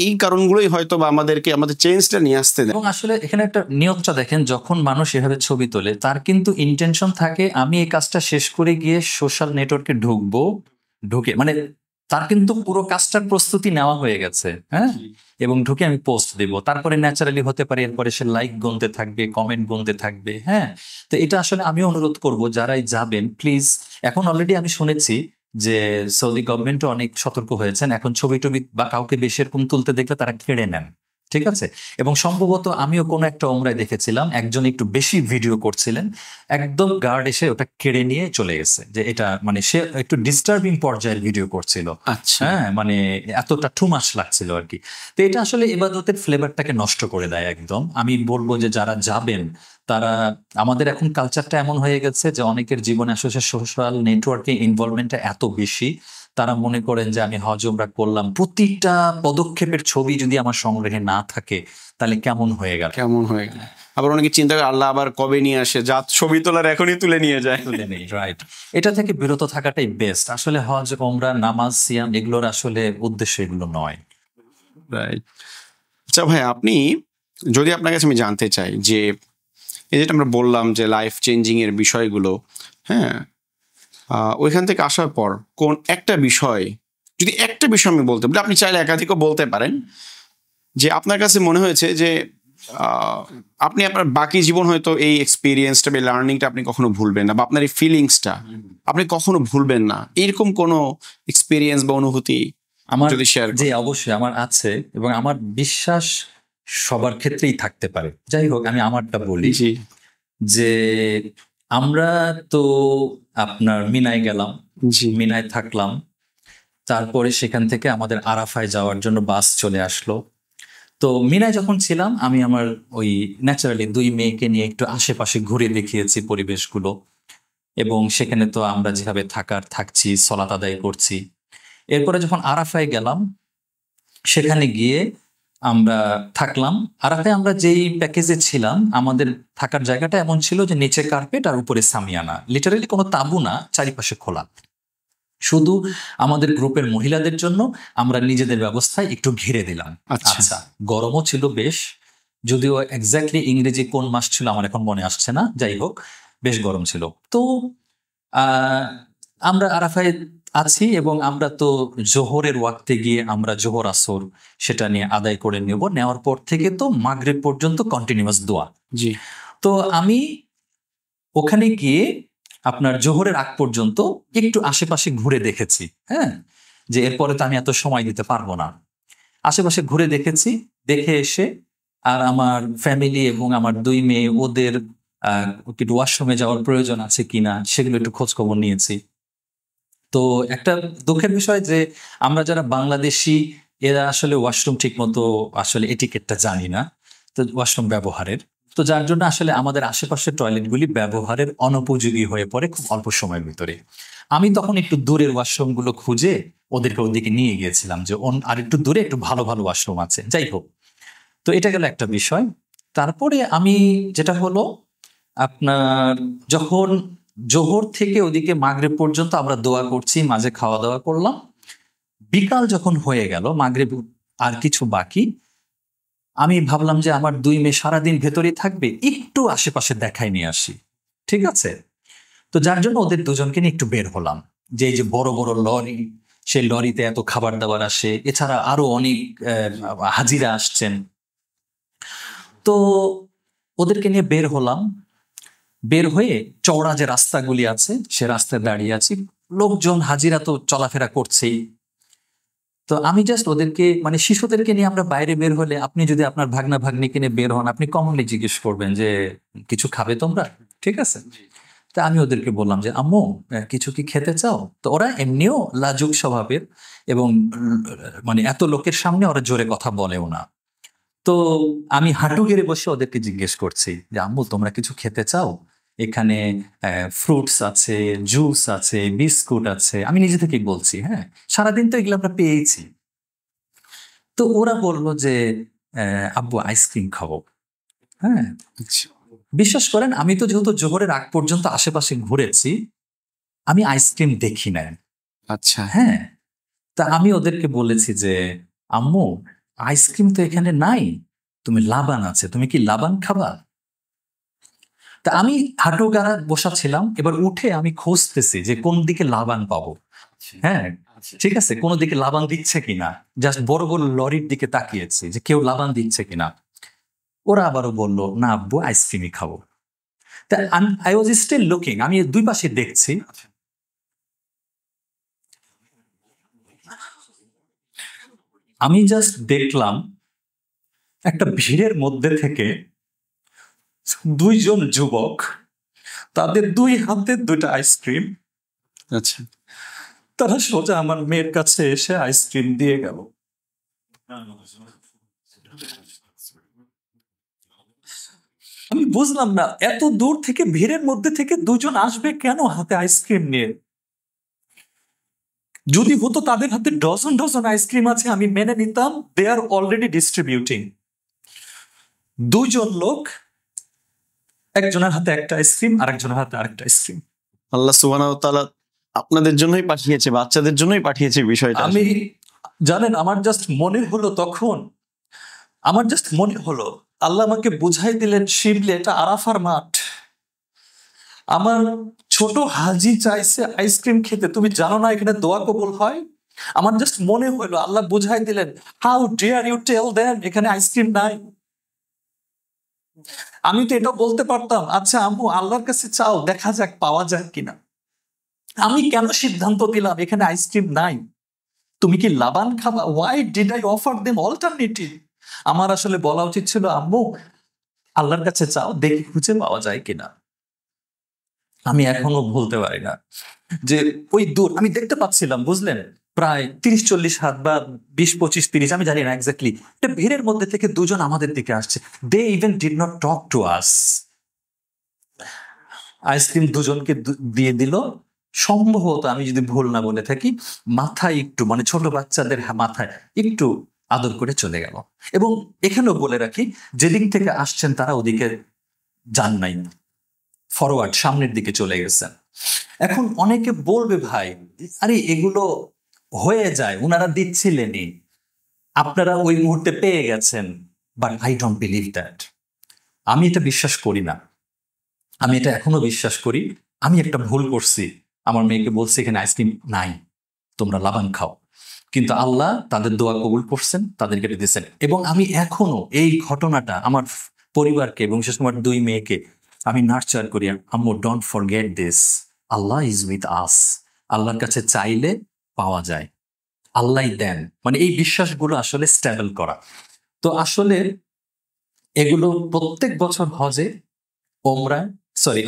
এই কারণগুলোই হয়তো বা আমাদেরকে আমাদের চেঞ্জটা নিয়ে আসতে দেয়। এবং আসলে এখানে একটা নিয়তটা দেখেন, যখন মানুষ এভাবে ছবি তোলে তার কিন্তু ইন্টেনশন থাকে আমি এই কাজটা শেষ করে গিয়ে সোশ্যাল নেটওয়ার্কে ঢুকবো, ঢুকে মানে তার কিন্তু পুরো কাজটার প্রস্তুতি নেওয়া হয়ে গেছে, হ্যাঁ, এবং ঢুকে আমি পোস্ট দেব। তারপরে ন্যাচারালি হতে পারে এরপরে সে লাইক গুনতে থাকবে, কমেন্ট গুনতে থাকবে, হ্যাঁ। তো এটা আসলে আমি অনুরোধ করব যারাই যাবেন প্লিজ, এখন অলরেডি আমি শুনেছি যে সৌদি গভর্নমেন্টও অনেক সতর্ক হয়েছেন, এখন ছবি টবি বা কাউকে বেশি এরকম তুলতে দেখলে তারা কেড়ে নেন, ঠিক আছে। এবং সম্ভবত আমিও কোনো একটা ওমরায় দেখেছিলাম একজন একটু বেশি ভিডিও করছিলেন, একদম গার্ড এসে ওটা কেড়ে নিয়ে চলে গেছে, যে এটা মানে সে একটু ডিস্টার্বিং পর্যায়ের ভিডিও করছিল, আচ্ছা, হ্যাঁ, মানে এতটা টু মাচ লাগছিল আর কি। তো এটা আসলে ইবাদতের ফ্লেভারটাকে নষ্ট করে দেয় একদম। আমি বলবো যে যারা যাবেন তারা, আমাদের এখন কালচারটা এমন হয়ে গেছে যে অনেকের জীবনে আসলে সোশ্যাল নেটওয়ার্কে ইনভলভমেন্টটা এত বেশি, তারা মনে করেন যে আমি হজ উমরা করলাম, প্রতিটা পদক্ষেপের ছবি যদি আমার সংগ্রহে না থাকে তাহলে কেমন হয়ে গেল, কেমন হয়ে গেল। আবার অনেকে চিন্তা করে আল্লাহ আবার কবে নিয়ে আসে, যা ছবি তোলার এখনই তুলে নিয়ে যায়। তুলে নেই, রাইট। এটা থেকে বিরত থাকাটাই বেস্ট। আসলে হজ উমরা নামাজ সিয়াম এগুলোর আসলে উদ্দেশ্য এগুলো নয়। রাইট। আচ্ছা ভাই, আপনি যদি আপনার কাছে আমি জানতে চাই যে এই যেটা আমরা বললাম যে লাইফ চেঞ্জিং এর বিষয়গুলো, হ্যাঁ, ওইখান থেকে আসার পর কোন একটা বিষয়, যদি একটা বিষয় আমি বলতে বলি, আপনি চাইলে একাধিকও বলতে পারেন, যে আপনার কাছে মনে হয়েছে যে আপনি আপনার বাকি জীবন হয়তো এই এক্সপিরিয়েন্সটা বা লার্নিংটা আপনি কখনো ভুলবেন না, বা আপনার এই ফিলিংসটা আপনি কখনো ভুলবেন না, এরকম কোনো এক্সপিরিয়েন্স বা অনুভূতি আমার যদি শেয়ার যে করেন। অবশ্যই আমার আছে, এবং আমার বিশ্বাস সবার ক্ষেত্রেই থাকতে পারে। যাই হোক আমি আমারটা বলি, জি, যে আমরা তো আপনার মিনায় গেলাম, জি, মিনায় থাকলাম, তারপরে সেখান থেকে আমাদের আরাফায় যাওয়ার জন্য বাস চলে আসলো। তো মিনায় যখন ছিলাম আমি আমার ওই ন্যাচারালি দুই মেয়েকে নিয়ে একটু আশেপাশে ঘুরে দেখিয়েছি পরিবেশগুলো, এবং সেখানে তো আমরা যেভাবে থাকছি, সলাত আদায় করছি। এরপরে যখন আরাফায় গেলাম, সেখানে গিয়ে আমরা থাকলাম। আরাফায় আমরা যেই প্যাকেজে ছিলাম আমাদের থাকার জায়গাটা এমন ছিল যে নিচে কার্পেট আর উপরে সামিয়ানা, লিটারালি কোনো তাঁবু না, চারিপাশে খোলা, শুধু আমাদের গ্রুপের মহিলাদের জন্য আমরা নিজেদের ব্যবস্থায় একটু ঘিরে দিলাম। আচ্ছা, আচ্ছা, গরমও ছিল বেশ, যদিও এক্স্যাক্টলি ইংরেজি কোন মাস ছিল আমার এখন মনে আসছে না, যাই হোক বেশ গরম ছিল। তো আহ আমরা আরাফায় আছি, এবং আমরা তো জোহরের ওয়াক্তে গিয়ে আমরা জোহর আসর সেটা নিয়ে আদায় করে নেব, নেওয়ার পর থেকে তো মাগরিব পর্যন্ত কন্টিনিউয়াস দোয়া। জি, তো আমি ওখানে গিয়ে আপনার জোহরের আগ পর্যন্ত একটু আশেপাশে ঘুরে দেখেছি, হ্যাঁ, যে এরপরে তো আমি এত সময় দিতে পারবো না। আশেপাশে ঘুরে দেখেছি, দেখে এসে আর আমার ফ্যামিলি এবং আমার দুই মেয়ে, ওদের একটু ওয়াশরুমে যাওয়ার প্রয়োজন আছে কিনা সেগুলো একটু খোঁজ খবর নিয়েছি। তো একটা দুঃখের বিষয় যে আমরা যারা বাংলাদেশি এরা আসলে ওয়াশরুম ঠিক মতো আসলে এটিকেটটা জানি না, তো ওয়াশরুম ব্যবহারের, তো যার জন্য আসলে আমাদের আশেপাশের টয়লেটগুলি ব্যবহারের অনুপযোগী হয়ে পড়ে খুব অল্প সময়ের ভিতরে। আমি তখন একটু দূরের ওয়াশরুমগুলো খুঁজে ওদেরকে ওদিকে নিয়ে গিয়েছিলাম যে আর একটু দূরে একটু ভালো ভালো ওয়াশরুম আছে, যাই হোক। তো এটা গেল একটা বিষয়। তারপরে আমি যেটা হলো আপনার যখন জোহর থেকে ওদিকে মাগরিব পর্যন্ত আমরা দোয়া করছি, মাঝে খাওয়া দাওয়া করলাম, বিকাল যখন হয়ে গেল মাগরিব আর কিছু বাকি, আমি ভাবলাম যে আমার 2 মেয়ে সারাদিন ভেতরেই থাকবে, একটু আশেপাশে দেখাই নিয়ে আসি, ঠিক আছে। তো যার জন্য ওদের দুজনকে নিয়ে একটু বের হলাম, যে এই যে বড় বড় লরি, সেই লরিতে এত খাবার দাবার আসে, এছাড়া আরো অনেক হাজিরা আসছেন। তো ওদেরকে নিয়ে বের হলাম, বের হয়ে চওড়া যে রাস্তাগুলি আছে সে রাস্তায় দাঁড়িয়ে আছি, লোকজন হাজিরা তো চলাফেরা করছেই। তো আমি জাস্ট ওদেরকে মানে শিশুদেরকে নিয়ে আমরা বাইরে বের হলে, আপনি যদি আপনার ভাগনা ভাগ্নিকে নিয়ে বের হন, আপনি কমনলি জিজ্ঞেস করবেন যে কিছু খাবে তোমরা, ঠিক আছে। তা আমি ওদেরকে বললাম যে আম্মু কিছু কি খেতে চাও? তো ওরা এমনিও লাজুক স্বভাবের, এবং মানে এত লোকের সামনে ওরা জোরে কথা বলেও না। তো আমি হাঁটু গেড়ে বসে ওদেরকে জিজ্ঞেস করছি যে আম্মু তোমরা কিছু খেতে চাও? এখানে ফ্রুটস আছে, জুস আছে, বিস্কুট আছে, আমি নিজে থেকেই বলছি, হ্যাঁ, সারাদিন তো এগুলো আমরা পেয়েছি। তো ওরা বললো যে আব্বু আইসক্রিম খাবো। হ্যাঁ, বিশ্বাস করেন আমি তো যেহেতু জোহরের আগ পর্যন্ত আশেপাশে ঘুরেছি, আমি আইসক্রিম দেখি না। আচ্ছা, হ্যাঁ, তা আমি ওদেরকে বলেছি যে আম্মু আইসক্রিম তো এখানে নাই, তুমি লাবান আছে, তুমি কি লাবান খাবা? তা আমি হাঁটু গাড়া বসা ছিলাম, এবার উঠে আমি খুঁজতেছি যে কোন দিকে লাবান পাবো। হ্যাঁ, ঠিক আছে, কোন দিকে লাবান দিচ্ছে কিনা, জাস্ট বড় বড় লরির দিকে তাকিয়েছি যে কেউ লাবান দিচ্ছে কিনা। ওরা আবারও বললো না আব্বু আইসক্রিমই খাবো। তা আই ওয়াজ স্টিল লুকিং, আমি দুই পাশে দেখছি। আমি জাস্ট দেখলাম একটা ভিড়ের মধ্যে থেকে 2 জন যুবক, তাদের 2 হাতে 2টা আইসক্রিম, আচ্ছা, তারা সোজা আমার মেয়ের কাছে এসে আইসক্রিম দিয়ে গেল। আমি বুঝলাম না এত দূর থেকে ভিড়ের মধ্যে থেকে 2 জন আসবে কেন হাতে আইসক্রিম নিয়ে। যদি হতো তাদের হাতে ডজন ডজন আইসক্রিম আছে আমি মেনে নিতাম, দে আর অলরেডি ডিস্ট্রিবিউটিং। 2 জন লোক, একজনের হাতে একটা আইসক্রিম আর একজনের হাতে আরেকটা আইসক্রিম। আল্লাহ সুবহানাহু ওয়া তাআলা আপনাদের জন্যই পাঠিয়েছে, বাচ্চাদের জন্যই পাঠিয়েছে বিষয়টা। আমি জানেন আমার জাস্ট মনে হলো তখন, আমার জাস্ট মনে হলো আল্লাহ আমাকে বুঝাই দিলেন শিবলে এটা আরাফার মাঠ, আমার ছোট হাজি চাইছে আইসক্রিম খেতে, তুমি জানো না এখানে দোয়া কবুল হয়। আমার জাস্ট মনে হলো আল্লাহ বুঝাই দিলেন how dare you tell them এখানে আইসক্রিম নাই। আমি তো এটা বলতে পারতাম আচ্ছা আম্মু আল্লাহর কাছে চাও দেখা যাক পাওয়া যায় কিনা। আমি কেন সিদ্ধান্ত দিলাম এখানে আইসক্রিম নাই, তুমি কি লাবান খাবা? Why did I offer them alternative? আমার আসলে বলা উচিত ছিল আম্মু আল্লাহর কাছে চাও দেখি খুঁজে পাওয়া যায় কিনা। আমি এখনো ভুলতে পারি না যে ওই দূর আমি দেখতে পাচ্ছিলাম, বুঝলেন, প্রায় 30-40 হাত বা 20-25-30, আমি জানি না এক্স্যাক্টলি, একটা ভিড়ের মধ্যে থেকে 2 জন আমাদের দিকে আসছে। They even did not talk to us. Ice cream 2 জনকে দিয়ে দিল, সম্ভবত আমি যদি ভুল না বলে থাকি মাথায় একটু মানে ছোট বাচ্চাদের মাথায় একটু আদর করে চলে গেল। এবং এখানেও বলে রাখি যেদিক থেকে আসছেন তারা ওদিকে যান নাই, ফরওয়ার্ড সামনের দিকে চলে গেছেন। এখন অনেকে বলবে ভাই আরে এগুলো হয়ে যায়, ওনারা দিচ্ছিলেনই, আপনারা ওই মুহূর্তে পেয়ে গেছেন, but I don't believe that. আমি এটা বিশ্বাস করি না, আমি এটা এখনো বিশ্বাস করি আমি একটা ভুল করছি, আমার মেয়েকে বলছি এখানে আইসক্রিম নাই তোমরা লাবান খাও, কিন্তু আল্লাহ তাদের দোয়া কবুল করছেন, তাদেরকে দিয়েছেন। এবং আমি এখনো এই ঘটনাটা আমার পরিবারকে এবং বিশেষ করে 2 মেয়েকে আমি নার্চার করি, আম্মু don't forget this, Allah is with us, আল্লাহর কাছে চাইলে পাওয়া যায়, আল্লাহ দেন, মানে এই বিশ্বাসগুলো আসলে স্টেবল করা। তো আসলে এগুলো প্রত্যেক বছর হজে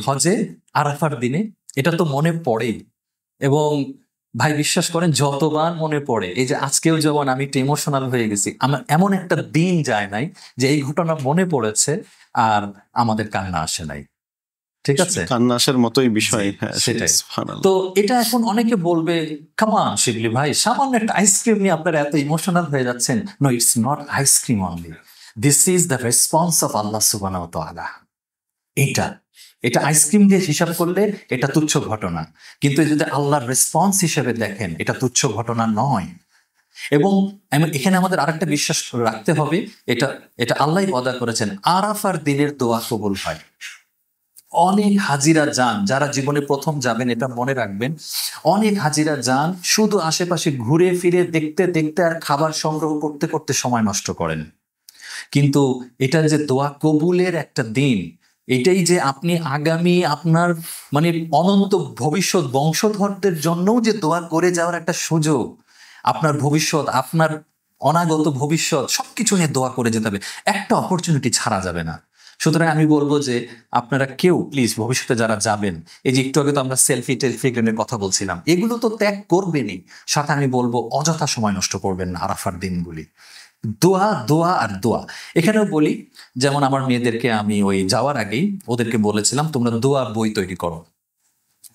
হজে আরাফার দিনে এটা তো মনে পড়েই। এবং ভাই বিশ্বাস করেন যতবার মনে পড়ে, এই যে আজকেও যেমন আমি একটু ইমোশনাল হয়ে গেছি, আমার এমন একটা দিন যায় নাই যে এই ঘটনা মনে পড়েছে আর আমাদের কান্না আসে নাই। ঠিক আছে, কান্না আসার মতোই বিষয়। হ্যাঁ, সেটাই। সুবহানাল্লাহ। তো এটা এখন অনেকে বলবে, কামান শিবলি ভাই, সামান্য একটা আইসক্রিম নিয়ে আপনারা এত ইমোশনাল হয়ে যাচ্ছেন। No, it's not ice cream only, this is the response of আল্লাহ সুবহানাহু ওয়া তাআলা। এটা এটা আইসক্রিম দিয়ে হিসাব করলে এটা তুচ্ছ ঘটনা, কিন্তু যদি আল্লাহর রেসপন্স হিসেবে দেখেন এটা তুচ্ছ ঘটনা নয়। এবং এখানে আমাদের আরেকটা বিশ্বাস রাখতে হবে, এটা এটা আল্লাহই ওয়াদা করেছেন, আরাফার দিনের দোয়া কবুল হয়। অনেক হাজিরা যান, যারা জীবনে প্রথম যাবেন এটা মনে রাখবেন, অনেক হাজিরা যান শুধু আশেপাশে ঘুরে ফিরে দেখতে দেখতে আর খাবার সংগ্রহ করতে করতে সময় নষ্ট করেন। কিন্তু এটা যে দোয়া কবুলের একটা দিন, এটাই যে আপনি আগামী আপনার মানে অনন্ত ভবিষ্যৎ বংশধরদের জন্যও যে দোয়া করে যাওয়ার একটা সুযোগ, আপনার ভবিষ্যৎ, আপনার অনাগত ভবিষ্যৎ সবকিছু নিয়ে দোয়া করে যেতে হবে, একটা অপরচুনিটি ছাড়া যাবে না। সুতরাং আমি বলবো যে আপনারা কেউ প্লিজ ভবিষ্যতে যারা যাবেন, এই যে একটু আগে তো আমরা সেলফি টেলফিগ্রামের কথা বলছিলাম, এগুলো তো ত্যাগ করবেনই, সাথে আমি বলবো অযথা সময় নষ্ট করবেন না আরাফার দিনগুলি। দোয়া দোয়া আর দোয়া। এখানেও বলি, যেমন আমার মেয়েদেরকে আমি ওই যাওয়ার আগেই ওদেরকে বলেছিলাম তোমরা দোয়া বই তৈরি করো।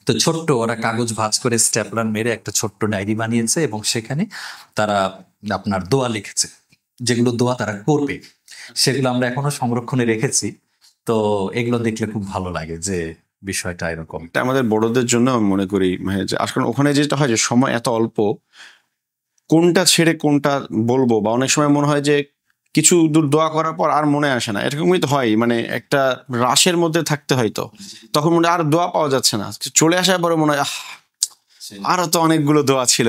তো ছোট্ট ওরা কাগজ ভাঁজ করে স্ট্যাপলার মেরে একটা ছোট্ট ডায়েরি বানিয়েছে এবং সেখানে তারা আপনার দোয়া লিখেছে, যেগুলো দোয়া তারা করবে, সেগুলো আমরা এখনো সংরক্ষণে রেখেছি। তো এগুলো দেখলে খুব ভালো লাগে যে বিষয়টা এরকম। এটা আমাদের বড়দের জন্য আমি মনে করি যে আসলে ওখানে যেটা হয় যে সময় এত অল্প, কোনটা ছেড়ে কোনটা বলবো, বা অনেক সময় মনে হয় যে কিছু দূর দোয়া করার পর আর মনে আসে না, এরকমই তো হয়, মানে একটা রাশের মধ্যে থাকতে হয়, তো তখন মনে হয় আর দোয়া পাওয়া যাচ্ছে না, চলে আসার পরে মনে হয় আরো তো অনেকগুলো দোয়া ছিল।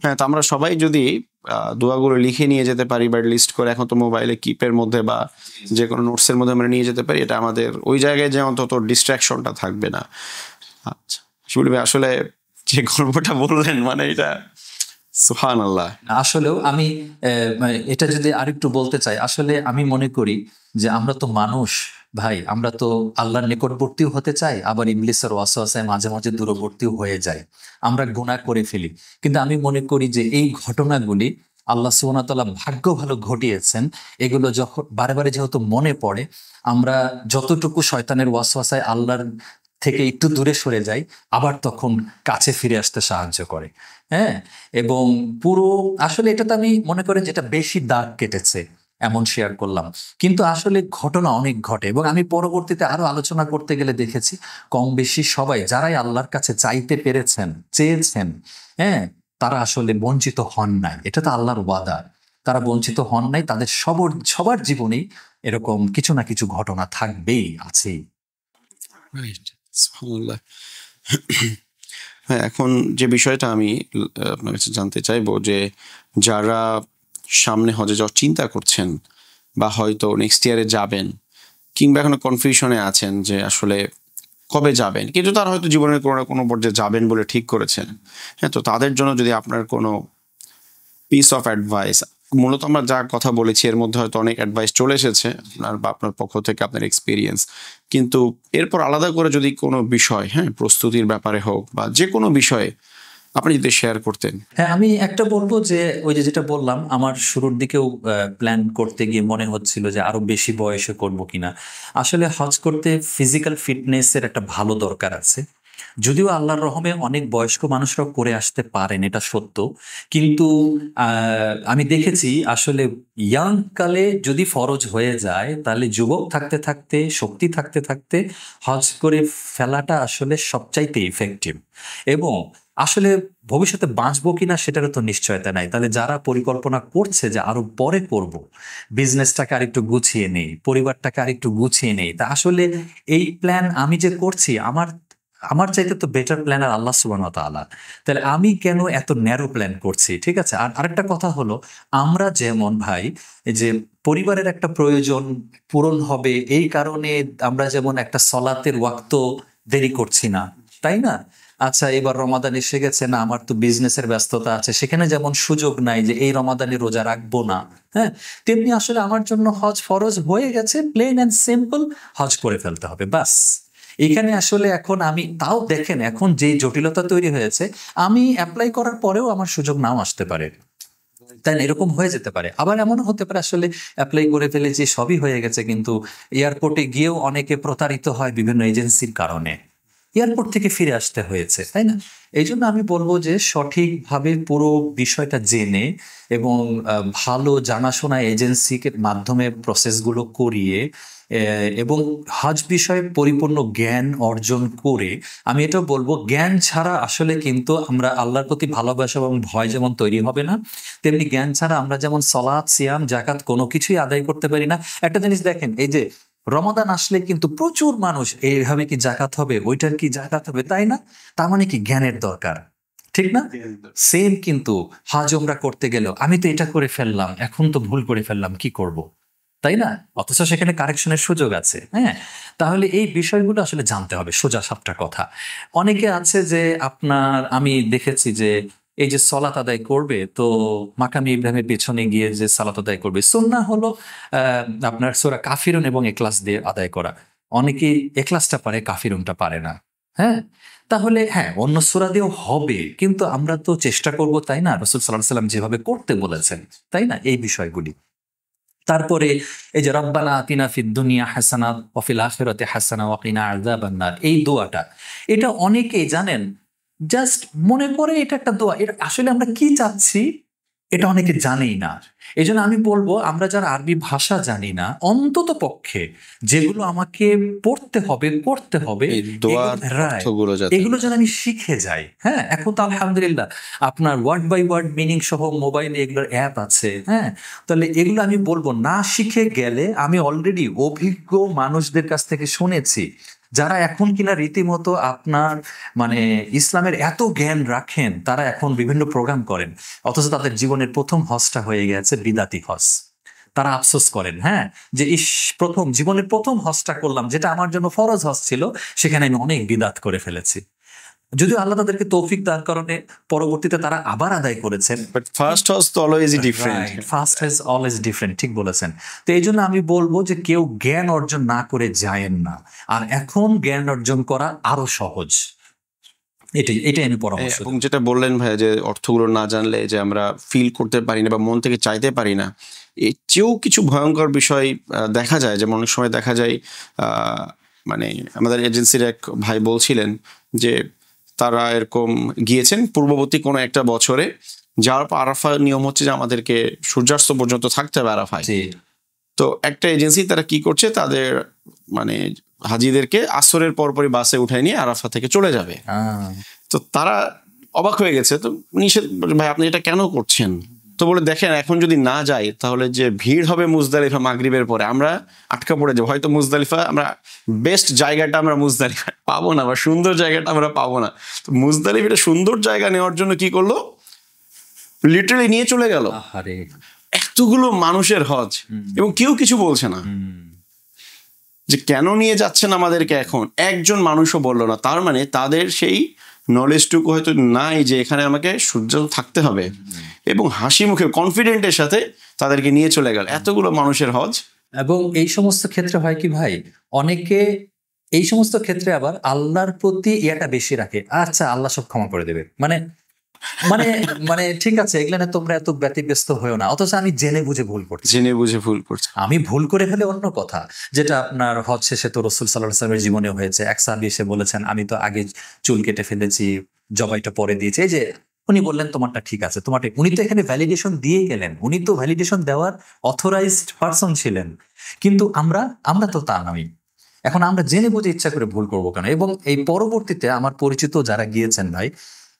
হ্যাঁ, তো আমরা সবাই যদি দোয়াগুলো লিখে নিয়ে যেতে পারি বা লিস্ট করে, এখন তো মোবাইলে কিপের মধ্যে বা যে কোনো নোটসের মধ্যে আমরা নিয়ে যেতে পারি, এটা আমাদের ওই জায়গায় যে অন্তত ডিস্ট্রাকশনটা থাকবে না। আচ্ছা শিবলি ভাই, আসলে যে গল্পটা বললেন মানে এটা সুবহানাল্লাহ। আসলেও আমি এটা যদি আরেকটু বলতে চাই, আসলে আমি মনে করি যে আমরা তো মানুষ ভাই, আমরা তো আল্লাহর নিকটবর্তীও হতে চাই, আবার ইবলিসের ওয়াসওয়াসায় মাঝে মাঝে দূরবর্তীও হয়ে যায়, আমরা গুনাহ করে ফেলি। কিন্তু আমি মনে করি যে এই ঘটনাগুলি আল্লাহ সুবহানাহু ওয়া তাআলা ভাগ্য ভালো ঘটিয়েছেন, এগুলো যখন বারে বারে যেহেতু মনে পড়ে, আমরা যতটুকু শয়তানের ওয়াসওয়াসায় আল্লাহর থেকে একটু দূরে সরে যাই, আবার তখন কাছে ফিরে আসতে সাহায্য করে। হ্যাঁ, এবং পুরো আসলে এটা তো আমি মনে করি যেটা বেশি দাগ কেটেছে এমন শেয়ার করলাম, কিন্তু আসলে ঘটনা অনেক ঘটে এবং আমি পরবর্তীতে আরো আলোচনা করতে গেলে দেখেছি কম বেশি সবাই যারাই আল্লাহর কাছে চাইতে পেরেছেন, চেয়েছেন, হ্যাঁ, তারা আসলে বঞ্চিত হন নাই। এটা তো আল্লাহর ওয়াদা, তারা বঞ্চিত হন নাই। তাদের সবার জীবনেই এরকম কিছু না কিছু ঘটনা থাকবেই, আছেই। সুবহানাল্লাহ। হ্যাঁ, এখন যে বিষয়টা আমি আপনার কাছে জানতে চাইবো, যে যারা সামনে হজে যাওয়ার চিন্তা করছেন বা হয়তো নেক্সট ইয়ারে যাবেন, কিংবা এখনো কনফিউশনে আছেন যে আসলে কবে যাবেন, কিন্তু তারা হয়তো জীবনের কোনো না কোনো পর্যায়ে যাবেন বলে ঠিক করেছেন, হ্যাঁ, তো তাদের জন্য যদি আপনার কোনো পিস অফ অ্যাডভাইস, মূলত আমরা যা কথা বলেছি এর মধ্যে হয়তো অনেক অ্যাডভাইস চলে এসেছে আপনার বা আপনার পক্ষ থেকে, আপনার এক্সপিরিয়েন্স, কিন্তু এরপর আলাদা করে যদি কোনো বিষয়, হ্যাঁ, প্রস্তুতির ব্যাপারে হোক বা যে কোনো বিষয়ে আপনি যদি শেয়ার করতেন। হ্যাঁ, আমি একটা বলবো যে ওই যে যেটা বললাম, আমার শুরুর দিকেও প্ল্যান করতে গিয়ে মনে হচ্ছিল যে আরো বেশি বয়সে করব কিনা। আসলে হজ করতে ফিজিক্যাল ফিটনেসের একটা ভালো দরকার আছে, যদিও আল্লাহর রহমে অনেক বয়স্ক মানুষরাও করে আসতে পারেন, এটা সত্য। কিন্তু আমি দেখেছি আসলে ইয়াং কালে যদি ফরজ হয়ে যায়, তাহলে যুবক থাকতে থাকতে, শক্তি থাকতে থাকতে হজ করে ফেলাটা আসলে সবচাইতে ইফেক্টিভ। এবং আসলে ভবিষ্যতে বাঁচবো কিনা সেটারও তো নিশ্চয়তা নাই। তাহলে যারা পরিকল্পনা করছে যে আরো পরে করব, বিজনেসটাকে আরেকটু গুছিয়ে নেই, পরিবারটাকে আরেকটু গুছিয়ে নেই, তা আসলে এই প্ল্যান আমি যে করছি, আমার আমার চাইতে তো বেটার প্ল্যানার আল্লাহ সুবহানাহু ওয়া তাআলা। তাহলে আমি কেন এত ন্যারো প্ল্যান করছি? ঠিক আছে। আর আরেকটা কথা হলো, আমরা যেমন ভাই এই যে পরিবারের একটা প্রয়োজন পূরণ হবে এই কারণে আমরা যেমন একটা সলাতের ওয়াক্ত দেরি করছি না, তাই না? আচ্ছা, এবার রমাদান এসে গেছে, না আমার তো বিজনেসের ব্যস্ততা আছে, সেখানে যেমন সুযোগ নাই যে এই রমাদানে রোজা রাখবো না, হ্যাঁ, তেমনি আসলে আমার জন্য হজ ফরজ হয়ে গেছে, প্লেন অ্যান্ড সিম্পল হজ করে ফেলতে হবে, বাস। এখানে আসলে এখন আমি তাও দেখেন এখন যে জটিলতা তৈরি হয়েছে, আমি অ্যাপ্লাই করার পরেও আমার সুযোগ নাও আসতে পারে, তাই না? এরকম হয়ে যেতে পারে। আবার এমনও হতে পারে আসলে অ্যাপ্লাই করে ফেলেছি, সবই হয়ে গেছে, কিন্তু এয়ারপোর্টে গিয়েও অনেকে প্রতারিত হয় বিভিন্ন এজেন্সির কারণে, এয়ারপোর্ট থেকে ফিরে আসতে হয়েছে, তাই না? এই জন্য আমি বলবো যে সঠিকভাবে পুরো বিষয়টা জেনে এবং ভালো জানাশোনা এজেন্সিকে মাধ্যমে প্রসেসগুলো করিয়ে এবং হজ বিষয়ে পরিপূর্ণ জ্ঞান অর্জন করে, আমি এটাও বলবো জ্ঞান ছাড়া আসলে কিন্তু আমরা আল্লাহর প্রতি ভালোবাসা এবং ভয় যেমন তৈরি হবে না, তেমনি জ্ঞান ছাড়া আমরা যেমন সলাৎ, সিয়াম, জাকাত কোনো কিছুই আদায় করতে পারি না। একটা জিনিস দেখেন, এই যে রমাদান আসলে কিন্তু প্রচুর মানুষ এইভাবে কি জাকাত হবে, ওইটার কি জাকাত হবে, তাই না? তার মানে কি জ্ঞানের দরকার, ঠিক না? সেম কিন্তু হজ ওমরা করতে গেলেও আমি তো এটা করে ফেললাম, এখন তো ভুল করে ফেললাম, কি করব, তাই না? অথচ সেখানে কারেকশনের সুযোগ আছে। হ্যাঁ, তাহলে এই বিষয়গুলো আসলে জানতে হবে, সোজা সাপটা কথা। অনেকে আছে যে আপনার, আমি দেখেছি যে এই যে সলাত আদায় করবে, তো মাকামি ইব্রাহিমের পেছনে গিয়ে যে সালাত আদায় করবে, সুন্নাহ হলো আপনার সূরা কাফিরুন এবং এখলাস দিয়ে আদায় করা। অনেকেই এখলাসটা পারে, কাফিরুনটা পারে না। হ্যাঁ, তাহলে হ্যাঁ অন্য সূরা দিয়েও হবে, কিন্তু আমরা তো চেষ্টা করব, তাই না? রাসূল সাল্লাল্লাহু আলাইহি ওয়াসাল্লাম যেভাবে করতে বলেছেন, তাই না, এই বিষয়গুলি। তারপরে এই যে রব্বানা আতিনা ফিদ দুনিয়া হাসানা ওয়া ফিল আখিরাতি হাসানা ওয়া কিনা আযাবান নার, এই দোয়াটা, এটা অনেকেই জানেন, জাস্ট মনে করে এটা একটা দোয়া, এটা আসলে আমরা কি চাচ্ছি এটা অনেকে জানেই না। এই জন্য আমি বলবো আমরা যারা আরবি ভাষা জানি না, অন্তত পক্ষে যেগুলো আমাকে পড়তে হবে, করতে হবে, এই দোয়ার অর্থগুলো যাতে এগুলো যেন আমি শিখে যাই। হ্যাঁ, এখন তো আলহামদুলিল্লাহ আপনার ওয়ার্ড বাই ওয়ার্ড মিনিং সহ মোবাইলে এগুলোর অ্যাপ আছে। হ্যাঁ, তাহলে এগুলো আমি বলবো না শিখে গেলে, আমি অলরেডি অভিজ্ঞ মানুষদের কাছ থেকে শুনেছি যারা এখন কিনা রীতিমতো আপনার মানে ইসলামের এত জ্ঞান রাখেন, তারা এখন বিভিন্ন প্রোগ্রাম করেন, অথচ তাদের জীবনের প্রথম হজটা হয়ে গেছে বিদাতি হজ। তারা আফসোস করেন, হ্যাঁ, যে জীবনের প্রথম হজটা করলাম, যেটা আমার জন্য ফরজ হজ ছিল, সেখানে আমি অনেক বিদাত করে ফেলেছি। যদিও আল্লাহ তাদেরকে তৌফিক দান কারণে পরবর্তীতে তারা আবার আদায় করেছেন, বাট ফার্স্ট ওয়াজ তো always different. First is always different, ঠিক বলেছেন। তো এই জন্য আমি বলবো যে কেউ জ্ঞান অর্জন না করে যায়েন না, আর এখন জ্ঞান অর্জন করা আরো সহজ, এটাই আমি পরামর্শ এবং যেটা বললেন ভাইয়া, যে অর্থগুলো না জানলে যে আমরা ফিল করতে পারি না বা মন থেকে চাইতে পারি না, এর চেয়েও কিছু ভয়ঙ্কর বিষয় দেখা যায়। যেমন অনেক সময় দেখা যায় মানে আমাদের এজেন্সির এক ভাই বলছিলেন যে তারা এরকম গিয়েছেন পূর্ববর্তী কোনো একটা বছরে, যাওয়ার পর আরাফা নিয়ম হচ্ছে যে আমাদেরকে সূর্যাস্ত পর্যন্ত থাকতে হবে আরাফায়। তো একটা এজেন্সি তারা কি করছে, তাদের মানে হাজিদেরকে আসরের পরপরই বাসে উঠায় নিয়ে আরাফা থেকে চলে যাবে। তো তারা অবাক হয়ে গেছে, তো নিষেধ, ভাই আপনি এটা কেন করছেন? তো বলে দেখেন, এখন যদি না যাই তাহলে যে ভিড় হবে মুজদালিফা মাগরিবের পরে, আমরা আটকা পড়ে যাবো। হয়তো মুজদালিফা আমরা বেস্ট জায়গাটা আমরা মুজদালিফা পাবো না, বা সুন্দর জায়গাটা আমরা পাবো না। তো মুজদালিফাটা সুন্দর জায়গা নেওয়ার জন্য কি করলো, লিটারালি নিয়ে চলে গেল এতগুলো মানুষের হজ, এবং কেউ কিছু বলছে না যে কেন নিয়ে যাচ্ছেন আমাদেরকে। এখন একজন মানুষও বললো না। তার মানে তাদের সেই নলেজটুকু হয়তো নাই যে এখানে আমাকে সূর্য থাকতে হবে, এবং হাসি মুখে কনফিডেন্টের সাথে তাদেরকে নিয়ে চলে গেল এতগুলো মানুষের হজ। এবং এই সমস্ত ক্ষেত্রে হয় কি ভাই, অনেকে এই সমস্ত ক্ষেত্রে আবার আল্লাহর প্রতি ইয়াটা বেশি রাখে, আচ্ছা আল্লাহ সব ক্ষমা করে দেবে, মানে মানে মানে ঠিক আছে, এগুলো তোমরা এত ব্যতিব্যস্ত হয়েও না। অথচ আমি জেনে বুঝে ভুল করছি, আমি ভুল করে ফেলে অন্য কথা। যেটা আপনার হজ শেষে তো রাসূল সাল্লাল্লাহু আলাইহি ওয়াসাল্লামের জীবনে হয়েছে, এক সাহাবী এসে বলেছেন আমি তো আগে চুল কেটে ফেলেছি, জবাইটা পরে দিয়েছি, এই যে উনি বললেন তোমারটা ঠিক আছে, তোমারটা, উনি তো এখানে ভ্যালিডেশন দিয়ে গেলেন, উনি তো ভ্যালিডেশন দেওয়ার অথরাইজড পারসন ছিলেন, কিন্তু আমরা তো তা নই। এখন আমরা জেনে বুঝে ইচ্ছা করে ভুল করবো কেন? এবং এই পরবর্তীতে আমার পরিচিত যারা গিয়েছেন ভাই,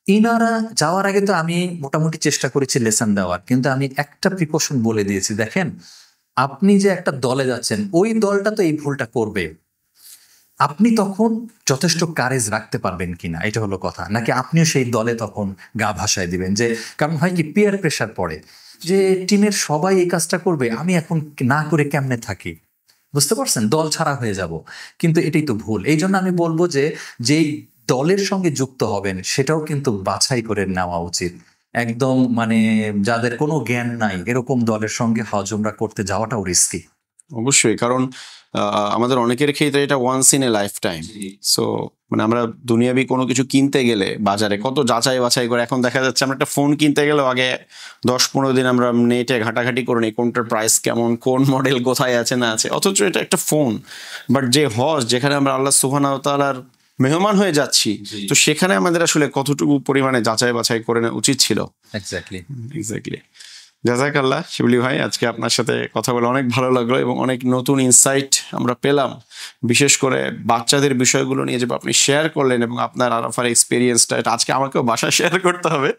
ইনারা যাওয়ার আগে তো আমি মোটামুটি চেষ্টা করেছি লেসন দেওয়ার, কিন্তু আমি একটা প্রিকশন বলে দিয়েছি, দেখেন আপনি যে একটা দলে যাচ্ছেন, ওই দলটা তো এই ভুলটা করবে, আপনি তখন যথেষ্ট কারেজ রাখতে পারবেন কিনা, এটা হলো কথা। নাকি আপনিও সেই দলে তখন গা ভাসায় দিবেন, যে কারণ হয় কি পিয়ার প্রেসার পড়ে, যে টিমের সবাই এই কাজটা করবে, আমি এখন না করে কেমনে থাকি, বুঝতে পারছেন, দল ছাড়া হয়ে যাব। কিন্তু এটাই তো ভুল। এই জন্য আমি বলবো যে যেই দলের সঙ্গে যুক্ত হবেন সেটাও কিন্তু বাছাই করে নেওয়া উচিত। একদম মানে যাদের কোনো জ্ঞান নাই এরকম দলের সঙ্গে হজ উমরা করতে যাওয়াটাও রিস্কি। অবশ্যই, কারণ আমাদের অনেকের ক্ষেত্রে এটা once in a lifetime. So মানে আমরা দুনিয়াবি কোনো কিছু কিনতে গেলে বাজারে কত যাচাই বাছাই করে, এখন দেখা যাচ্ছে আমরা একটা ফোন কিনতে গেলেও আগে 10-15 দিন আমরা নেটে ঘাটাঘাটি করে নিই কোনটার প্রাইস কেমন, কোন মডেল কোথায় আছে না আছে, অথচ এটা একটা ফোন। বাট যে হজ, যেখানে আমরা আল্লাহ সুবহানাহু ওয়া তাআলার মেহমান হয়ে যাচ্ছি, তো সেখানে আমাদের আসলে কতটুকু পরিমাণে যাচাই বাছাই করে নেওয়া উচিত ছিল। এক্স্যাক্টলি। জাযাকাল্লাহ শিবলি ভাই, আজকে আপনার সাথে কথা বলে অনেক ভালো লাগলো এবং অনেক নতুন ইনসাইট আমরা পেলাম, বিশেষ করে বাচ্চাদের বিষয়গুলো নিয়ে যে আপনি শেয়ার করলেন এবং আপনার আরাফার এক্সপিরিয়েন্সটা, এটা আজকে আমাকেও বাসায় শেয়ার করতে হবে।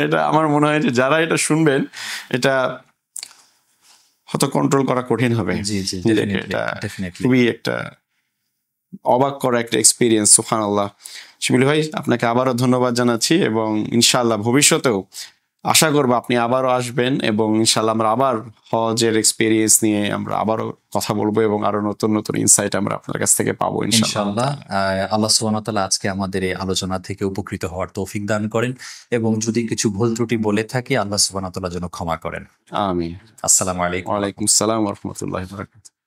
এটা আমার মনে হয় যে যারা এটা শুনবেন, এটা হয়তো কন্ট্রোল করা কঠিন হবে। এটা খুবই একটা অবাক করা একটা এক্সপিরিয়েন্স। সুবহানাল্লাহ। শিবলি ভাই, আপনাকে আবারও ধন্যবাদ জানাচ্ছি এবং ইনশাআল্লাহ ভবিষ্যতেও আশা করবো আপনি আবারও আসবেন এবং ইনশাআল্লাহ আমরা আবার হজের এক্সপিরিয়েন্স নিয়ে আমরা আবারও কথা বলবো এবং আরো নতুন নতুন ইনসাইট আমরা আপনার কাছ থেকে পাবো ইনশাআল্লাহ। আল্লাহ সুবহানাহু ওয়া তাআলা আজকে আমাদের এই আলোচনা থেকে উপকৃত হওয়ার তৌফিক দান করেন এবং যদি কিছু ভুল ত্রুটি বলে থাকি আল্লাহ সুবহানাহু ওয়া তাআলা যেন ক্ষমা করেন। আমিন। আসসালামু আলাইকুম। ওয়ালাইকুম আসসালাম ওয়া রাহমাতুল্লাহি ওয়া বারাকাতুহু।